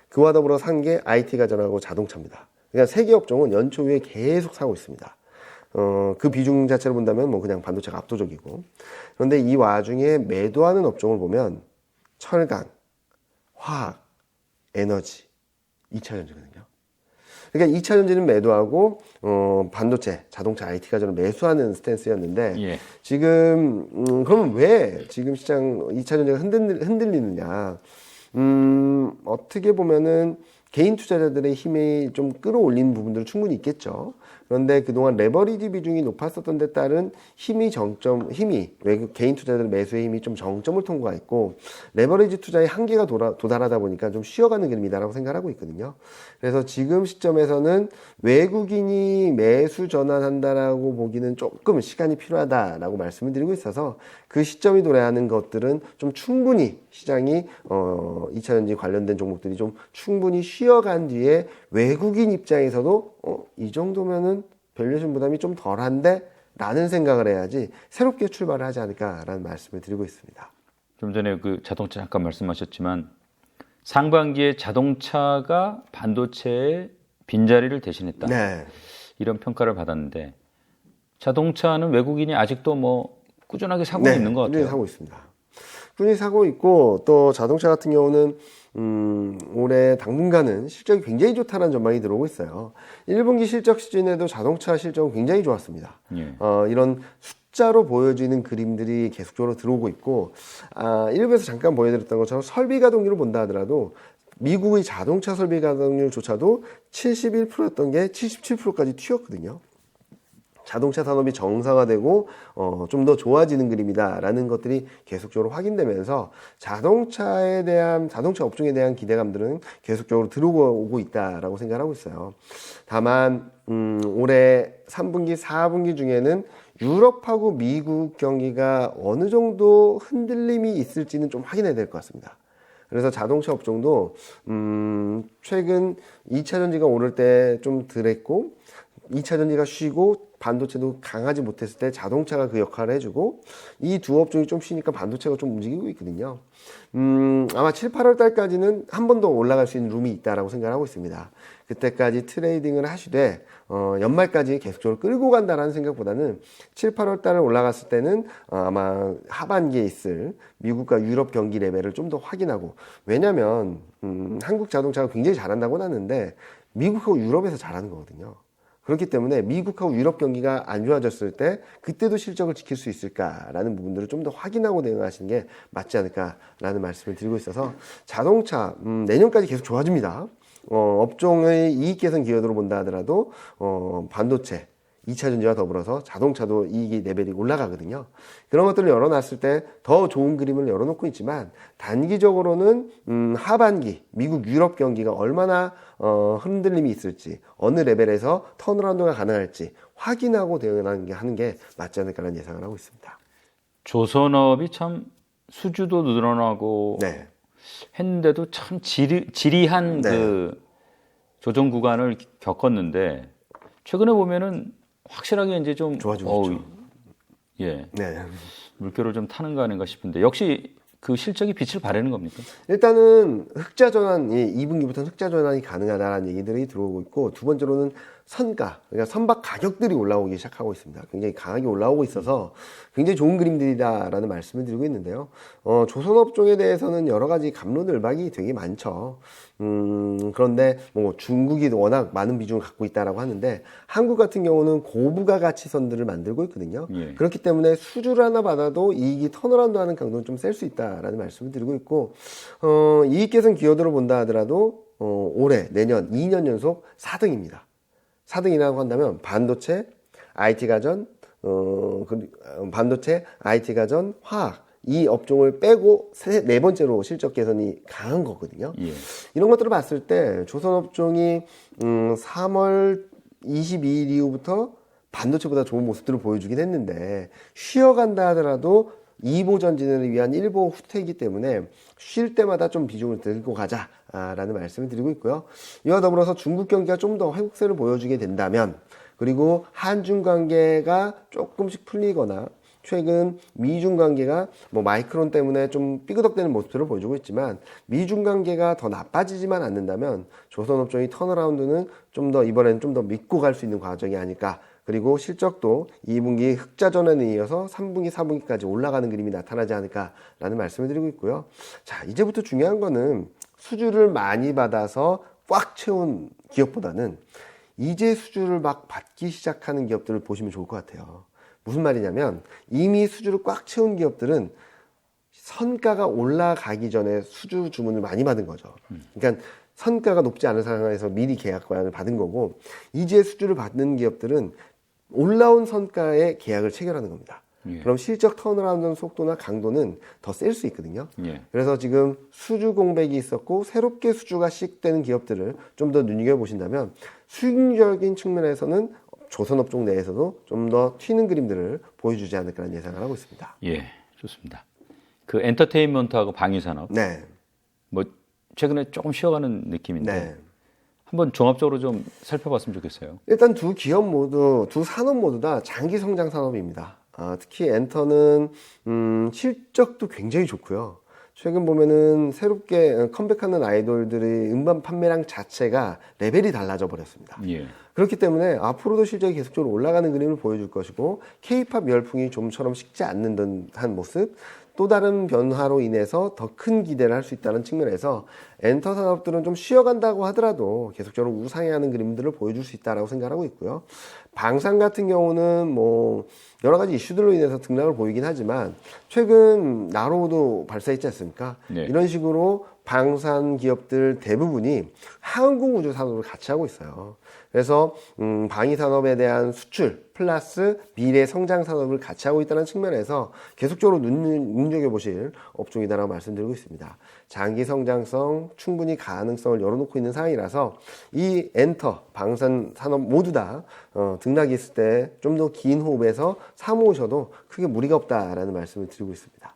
그와 더불어 산 게 IT가 전하고 자동차입니다. 그러니까 세 개 업종은 연초 후에 계속 사고 있습니다. 그 비중 자체를 본다면 뭐 그냥 반도체가 압도적이고. 그런데 이 와중에 매도하는 업종을 보면 철강, 화학, 에너지, 2차 전지거든요. 그러니까 2차 전지는 매도하고 반도체, 자동차, IT가 저는 매수하는 스탠스였는데 예. 지금 그러면 왜 지금 시장 2차 전지가 흔들리느냐? 어떻게 보면은 개인 투자자들의 힘이 좀 끌어올리는 부분들은 충분히 있겠죠. 그런데 그동안 레버리지 비중이 높았었던 데 따른 외국 개인 투자자들 매수의 힘이 좀 정점을 통과했고, 레버리지 투자의 한계가 도달하다 보니까 좀 쉬어가는 그림이다라고 생각하고 있거든요. 그래서 지금 시점에서는 외국인이 매수 전환한다라고 보기는 조금 시간이 필요하다라고 말씀을 드리고 있어서, 그 시점이 도래하는 것들은 좀 충분히 시장이 2차전지 관련된 종목들이 좀 충분히 쉬어간 뒤에 외국인 입장에서도 이 정도면은 밸류에이션 부담이 좀 덜한데 라는 생각을 해야지 새롭게 출발을 하지 않을까라는 말씀을 드리고 있습니다. 좀 전에 그 자동차 잠깐 말씀하셨지만 상반기에 자동차가 반도체의 빈자리를 대신했다. 네. 이런 평가를 받았는데 자동차는 외국인이 아직도 뭐 꾸준하게 사고 네, 있는 것 같아요. 꾸준히 사고 있습니다. 꾸준히 사고 있고, 또 자동차 같은 경우는 올해 당분간은 실적이 굉장히 좋다는 전망이 들어오고 있어요. 1분기 실적 시즌에도 자동차 실적은 굉장히 좋았습니다. 예. 이런 숫자로 보여지는 그림들이 계속적으로 들어오고 있고, 일부에서 잠깐 보여드렸던 것처럼 설비 가동률을 본다 하더라도 미국의 자동차 설비 가동률조차도 71%였던 게 77%까지 튀었거든요. 자동차 산업이 정상화되고 좀 더 좋아지는 그림이다라는 것들이 계속적으로 확인되면서 자동차 업종에 대한 기대감들은 계속적으로 들어오고 있다라고 생각하고 있어요. 다만 올해 3분기, 4분기 중에는 유럽하고 미국 경기가 어느 정도 흔들림이 있을지는 좀 확인해야 될 것 같습니다. 그래서 자동차 업종도 최근 2차 전지가 오를 때 좀 덜했고, 2차 전지가 쉬고 반도체도 강하지 못했을 때 자동차가 그 역할을 해주고, 이 두 업종이 좀 쉬니까 반도체가 좀 움직이고 있거든요. 아마 7, 8월 달까지는 한 번 더 올라갈 수 있는 룸이 있다라고 생각하고 있습니다. 그때까지 트레이딩을 하시되 연말까지 계속적으로 끌고 간다라는 생각보다는 7, 8월 달에 올라갔을 때는 아마 하반기에 있을 미국과 유럽 경기 레벨을 좀 더 확인하고, 왜냐면 한국 자동차가 굉장히 잘한다고는 하는데 미국하고 유럽에서 잘하는 거거든요. 그렇기 때문에 미국하고 유럽 경기가 안 좋아졌을 때 그때도 실적을 지킬 수 있을까라는 부분들을 좀 더 확인하고 대응하시는 게 맞지 않을까라는 말씀을 드리고 있어서, 자동차 내년까지 계속 좋아집니다. 업종의 이익 개선 기여도로 본다 하더라도 반도체, 2차 전지와 더불어서 자동차도 이익이 레벨이 올라가거든요. 그런 것들을 열어놨을 때 더 좋은 그림을 열어놓고 있지만, 단기적으로는 하반기 미국 유럽 경기가 얼마나 흔들림이 있을지, 어느 레벨에서 턴어라운드가 가능할지 확인하고 대응하는 게 맞지 않을까라는 예상을 하고 있습니다. 조선업이 참 수주도 늘어나고 네. 했는데도 참 지리한 네. 그 조정 구간을 겪었는데 최근에 보면은 확실하게 이제 좀 좋아지고 있죠. 예. 네. 물결을 좀 타는 거 아닌가 싶은데, 역시 그 실적이 빛을 발하는 겁니까? 일단은 흑자 전환이 2분기부터는 흑자 전환이 가능하다는 얘기들이 들어오고 있고, 두 번째로는 선가, 그러니까 선박 가격들이 올라오기 시작하고 있습니다. 굉장히 강하게 올라오고 있어서 굉장히 좋은 그림들이다라는 말씀을 드리고 있는데요. 조선업종에 대해서는 여러 가지 갑론을박이 되게 많죠. 그런데 뭐 중국이 워낙 많은 비중을 갖고 있다라고 하는데, 한국 같은 경우는 고부가 가치선들을 만들고 있거든요. 예. 그렇기 때문에 수주를 하나 받아도 이익이 턴어라운드 하는 강도는 좀 셀 수 있다라는 말씀을 드리고 있고, 이익 개선 기여도를 본다 하더라도 올해, 내년 2년 연속 4등입니다. 4등이라고 한다면 반도체, IT 가전, 화학, 이 업종을 빼고 네 번째로 실적 개선이 강한 거거든요. 예. 이런 것들을 봤을 때 조선업종이 3월 22일 이후부터 반도체보다 좋은 모습들을 보여주긴 했는데, 쉬어간다 하더라도 2보 전진을 위한 1보 후퇴이기 때문에 쉴 때마다 좀 비중을 들고 가자라는 말씀을 드리고 있고요. 이와 더불어서 중국 경기가 좀 더 회복세를 보여주게 된다면, 그리고 한중 관계가 조금씩 풀리거나, 최근 미중 관계가 뭐 마이크론 때문에 좀 삐그덕대는 모습들을 보여주고 있지만, 미중 관계가 더 나빠지지만 않는다면 조선업종의 턴어라운드는 좀 더 이번에는 좀 더 믿고 갈 수 있는 과정이 아닐까. 그리고 실적도 2분기 흑자 전환에 이어서 3분기, 4분기까지 올라가는 그림이 나타나지 않을까라는 말씀을 드리고 있고요. 자, 이제부터 중요한 거는 수주를 많이 받아서 꽉 채운 기업보다는 이제 수주를 막 받기 시작하는 기업들을 보시면 좋을 것 같아요. 무슨 말이냐면, 이미 수주를 꽉 채운 기업들은 선가가 올라가기 전에 수주 주문을 많이 받은 거죠. 그러니까 선가가 높지 않은 상황에서 미리 계약권을 받은 거고, 이제 수주를 받는 기업들은 올라온 선가에 계약을 체결하는 겁니다. 예. 그럼 실적 턴어라운드 속도나 강도는 더 셀 수 있거든요. 예. 그래서 지금 수주 공백이 있었고 새롭게 수주가 시작되는 기업들을 좀 더 눈여겨보신다면 수익적인 측면에서는 조선업종 내에서도 좀 더 튀는 그림들을 보여주지 않을까라는 예상을 하고 있습니다. 예, 좋습니다. 그 엔터테인먼트하고 방위산업, 네. 뭐 최근에 조금 쉬어가는 느낌인데 네. 한번 종합적으로 좀 살펴봤으면 좋겠어요. 일단 두 기업 모두, 두 산업 모두 다 장기 성장 산업입니다. 특히 엔터는 실적도 굉장히 좋고요. 최근 보면은 새롭게 컴백하는 아이돌들의 음반 판매량 자체가 레벨이 달라져 버렸습니다. 예. 그렇기 때문에 앞으로도 실적이 계속적으로 올라가는 그림을 보여줄 것이고, K-팝 열풍이 좀처럼 식지 않는 듯한 모습, 또 다른 변화로 인해서 더 큰 기대를 할 수 있다는 측면에서 엔터 산업들은 좀 쉬어간다고 하더라도 계속적으로 우상향하는 그림들을 보여줄 수 있다라고 생각하고 있고요. 방산 같은 경우는 뭐 여러 가지 이슈들로 인해서 등락을 보이긴 하지만 최근 나로도 발사했지 않습니까? 네. 이런 식으로 방산 기업들 대부분이 항공우주 산업을 같이 하고 있어요. 그래서 방위 산업에 대한 수출 플러스 미래 성장 산업을 같이 하고 있다는 측면에서 계속적으로 눈여겨보실 업종이다라고 말씀드리고 있습니다. 장기 성장성, 충분히 가능성을 열어놓고 있는 상황이라서 이 엔터, 방산 산업 모두 다 등락이 있을 때 좀 더 긴 호흡에서 사모으셔도 크게 무리가 없다라는 말씀을 드리고 있습니다.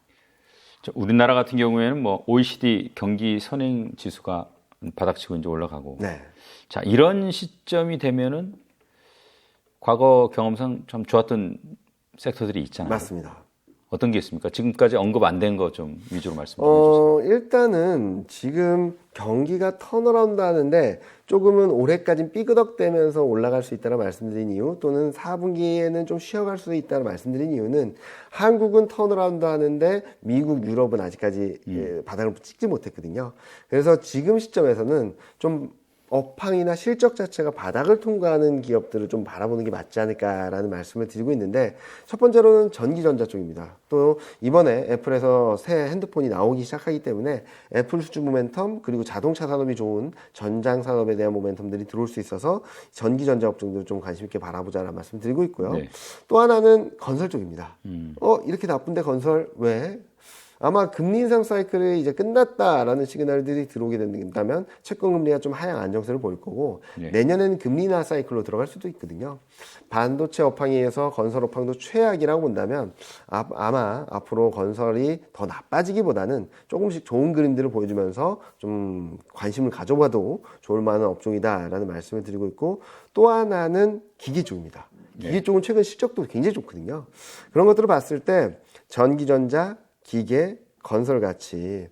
우리나라 같은 경우에는 뭐 OECD 경기 선행 지수가 바닥치고 이제 올라가고. 네. 자, 이런 시점이 되면은 과거 경험상 참 좋았던 섹터들이 있잖아요. 맞습니다. 어떤 게 있습니까? 지금까지 언급 안 된 거 좀 위주로 말씀 좀 해주세요. 일단은 지금 경기가 턴어라운드 하는데 조금은 올해까지는 삐그덕대면서 올라갈 수 있다는 말씀드린 이유, 또는 4분기에는 좀 쉬어갈 수 있다는 말씀드린 이유는 한국은 턴어라운드 하는데 미국, 유럽은 아직까지 바닥을 찍지 못했거든요. 그래서 지금 시점에서는 좀 업황이나 실적 자체가 바닥을 통과하는 기업들을 좀 바라보는 게 맞지 않을까라는 말씀을 드리고 있는데, 첫 번째로는 전기전자 쪽입니다. 또 이번에 애플에서 새 핸드폰이 나오기 시작하기 때문에 애플 수주 모멘텀, 그리고 자동차 산업이 좋은 전장 산업에 대한 모멘텀들이 들어올 수 있어서 전기전자 업종들을 좀 관심 있게 바라보자라는 말씀 드리고 있고요. 네. 또 하나는 건설 쪽입니다. 이렇게 나쁜데 건설 왜? 아마 금리 인상 사이클이 이제 끝났다라는 시그널들이 들어오게 된다면 채권 금리가 좀 하향 안정세를 보일 거고, 네. 내년에는 금리 인하 사이클로 들어갈 수도 있거든요. 반도체 업황에 의해서 건설 업황도 최악이라고 본다면 아마 앞으로 건설이 더 나빠지기보다는 조금씩 좋은 그림들을 보여주면서 좀 관심을 가져봐도 좋을 만한 업종이다라는 말씀을 드리고 있고, 또 하나는 기계 쪽입니다. 기계 쪽은 최근 실적도 굉장히 좋거든요. 그런 것들을 봤을 때 전기전자, 기계, 건설 같이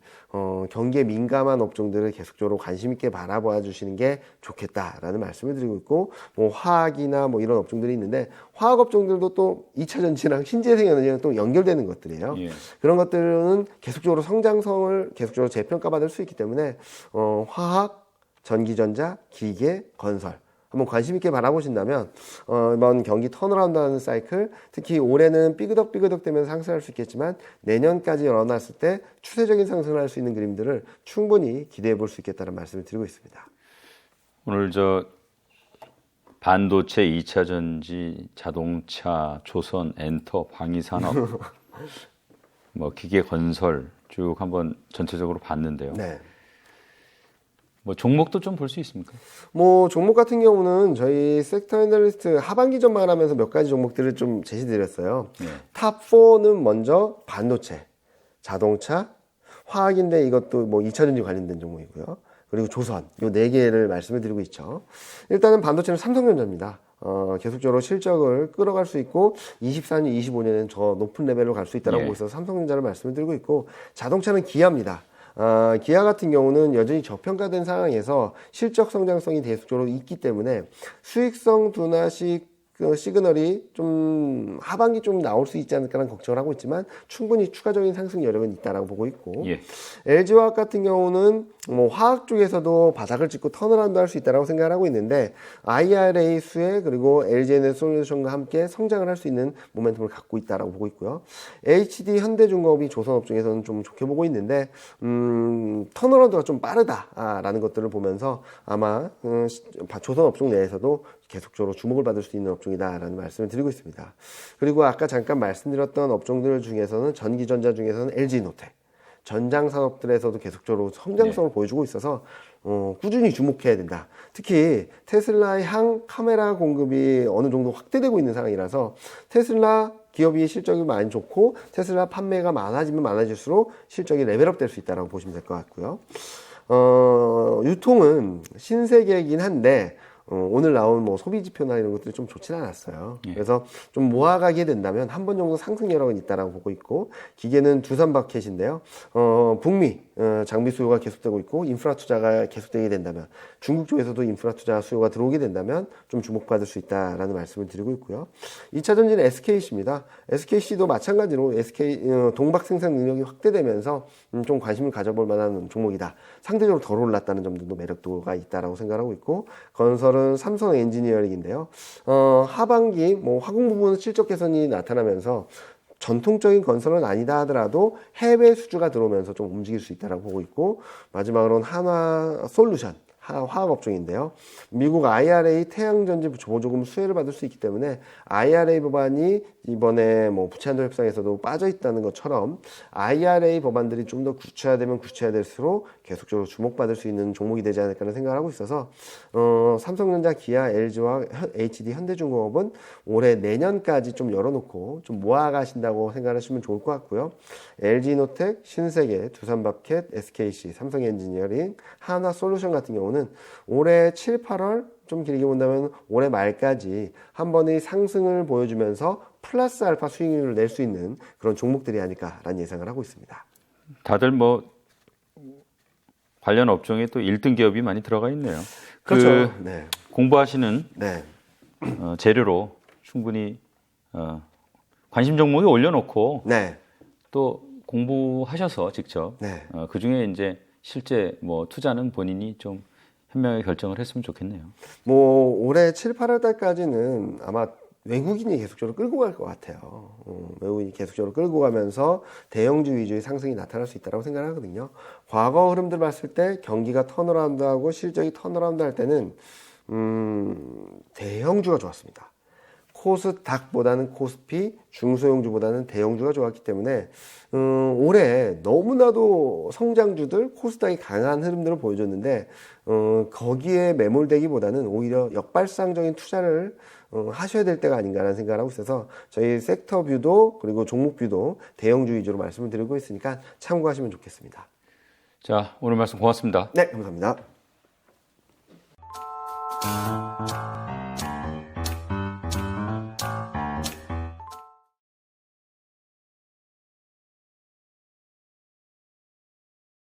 경기에 민감한 업종들을 계속적으로 관심 있게 바라봐 주시는 게 좋겠다라는 말씀을 드리고 있고, 뭐 화학이나 뭐 이런 업종들이 있는데 화학 업종들도 또 2차 전지랑 신재생 에너지랑 또 연결되는 것들이에요. 예. 그런 것들은 계속적으로 성장성을 계속적으로 재평가받을 수 있기 때문에 화학, 전기전자, 기계, 건설 한번 관심 있게 바라보신다면 이번 경기 턴어라운드 하는 사이클, 특히 올해는 삐그덕 되면서 상승할 수 있겠지만 내년까지 열어놨을 때 추세적인 상승을 할 수 있는 그림들을 충분히 기대해 볼 수 있겠다는 말씀을 드리고 있습니다. 오늘 반도체, 2차 전지, 자동차, 조선, 엔터, 방위산업, 뭐 기계 건설 쭉 한번 전체적으로 봤는데요. 네. 뭐 종목도 좀 볼 수 있습니까? 뭐 종목 같은 경우는 저희 섹터 애널리스트 하반기 전망하면서 몇 가지 종목들을 좀 제시드렸어요. 네. 탑 4는 먼저 반도체, 자동차, 화학인데 이것도 뭐 2차 전지 관련된 종목이고요. 그리고 조선, 요 4개를 말씀을 드리고 있죠. 일단은 반도체는 삼성전자입니다. 계속적으로 실적을 끌어갈 수 있고 24년, 25년에는 더 높은 레벨로 갈 수 있다고 예. 해서 삼성전자를 말씀을 드리고 있고, 자동차는 기아입니다. 기아 같은 경우는 여전히 저평가된 상황에서 실적 성장성이 계속적으로 있기 때문에 수익성 둔화식 그 시그널이 좀 하반기 좀 나올 수 있지 않을까라는 걱정을 하고 있지만 충분히 추가적인 상승 여력은 있다라고 보고 있고 예. LG화학 같은 경우는 뭐 화학 쪽에서도 바닥을 찍고 턴어라운드 할 수 있다라고 생각을 하고 있는데 IRA 수혜 그리고 LG에너지솔루션과 함께 성장을 할 수 있는 모멘텀을 갖고 있다라고 보고 있고요. HD 현대중공업이 조선업종에서는 좀 좋게 보고 있는데 턴어라운드가 좀 빠르다라는 것들을 보면서 아마 조선업종 내에서도 계속적으로 주목을 받을 수 있는 업종이다라는 말씀을 드리고 있습니다. 그리고 아까 잠깐 말씀드렸던 업종들 중에서는 전기전자 중에서는 LG노텍 전장 산업들에서도 계속적으로 성장성을 보여주고 있어서 꾸준히 주목해야 된다. 특히 테슬라의 향 카메라 공급이 어느 정도 확대되고 있는 상황이라서 테슬라 기업이 실적이 많이 좋고 테슬라 판매가 많아지면 많아질수록 실적이 레벨업 될 수 있다고 보시면 될 것 같고요. 유통은 신세계이긴 한데 오늘 나온 뭐 소비 지표나 이런 것들이 좀 좋지는 않았어요. 예. 그래서 좀 모아가게 된다면 한 번 정도 상승 여력은 있다라고 보고 있고 기계는 두산 바켓인데요. 북미 장비 수요가 계속되고 있고 인프라 투자가 계속되게 된다면 중국 쪽에서도 인프라 투자 수요가 들어오게 된다면 좀 주목받을 수 있다라는 말씀을 드리고 있고요. 2차 전지는 SKC입니다. SKC도 마찬가지로 SK 동박 생산 능력이 확대되면서 좀 관심을 가져볼 만한 종목이다. 상대적으로 덜 올랐다는 점도 매력도가 있다라고 생각하고 있고 건설은 삼성 엔지니어링인데요. 하반기 뭐 화공 부분 실적 개선이 나타나면서 전통적인 건설은 아니다 하더라도 해외 수주가 들어오면서 좀 움직일 수 있다고 보고 있고 마지막으로는 한화솔루션 화학 업종인데요. 미국 IRA 태양전지 보조금 수혜를 받을 수 있기 때문에 IRA 법안이 이번에 뭐 부채한도 협상에서도 빠져 있다는 것처럼 IRA 법안들이 좀 더 구체화되면 구체화될수록 계속적으로 주목받을 수 있는 종목이 되지 않을까 하는 생각을 하고 있어서 삼성전자, 기아, LG와 HD 현대중공업은 올해 내년까지 좀 열어놓고 좀 모아가신다고 생각하시면 좋을 것 같고요. LG노텍, 신세계, 두산바켓, SKC, 삼성엔지니어링, 한화솔루션 같은 경우는 올해 7, 8월 좀 길게 본다면 올해 말까지 한 번의 상승을 보여주면서 플러스 알파 수익률을 낼 수 있는 그런 종목들이 아닐까라는 예상을 하고 있습니다. 다들 뭐 관련 업종에 또 1등 기업이 많이 들어가 있네요. 그렇죠. 네. 공부하시는 네. 재료로 충분히 관심 종목에 올려놓고 네. 또 공부하셔서 직접 네. 그 중에 이제 실제 뭐 투자는 본인이 좀 현명하게 결정을 했으면 좋겠네요. 뭐 올해 7, 8월 달까지는 아마 외국인이 계속적으로 끌고 갈 것 같아요. 외국인이 계속적으로 끌고 가면서 대형주 위주의 상승이 나타날 수 있다고 생각하거든요. 과거 흐름들 봤을 때 경기가 턴어라운드하고 실적이 턴어라운드 할 때는 대형주가 좋았습니다. 코스닥보다는 코스피, 중소형주보다는 대형주가 좋았기 때문에 올해 너무나도 성장주들 코스닥이 강한 흐름들을 보여줬는데 거기에 매몰되기보다는 오히려 역발상적인 투자를 하셔야 될 때가 아닌가라는 생각을 하고 있어서 저희 섹터 뷰도 그리고 종목 뷰도 대형주 위주로 말씀을 드리고 있으니까 참고하시면 좋겠습니다. 자, 오늘 말씀 고맙습니다. 네, 감사합니다.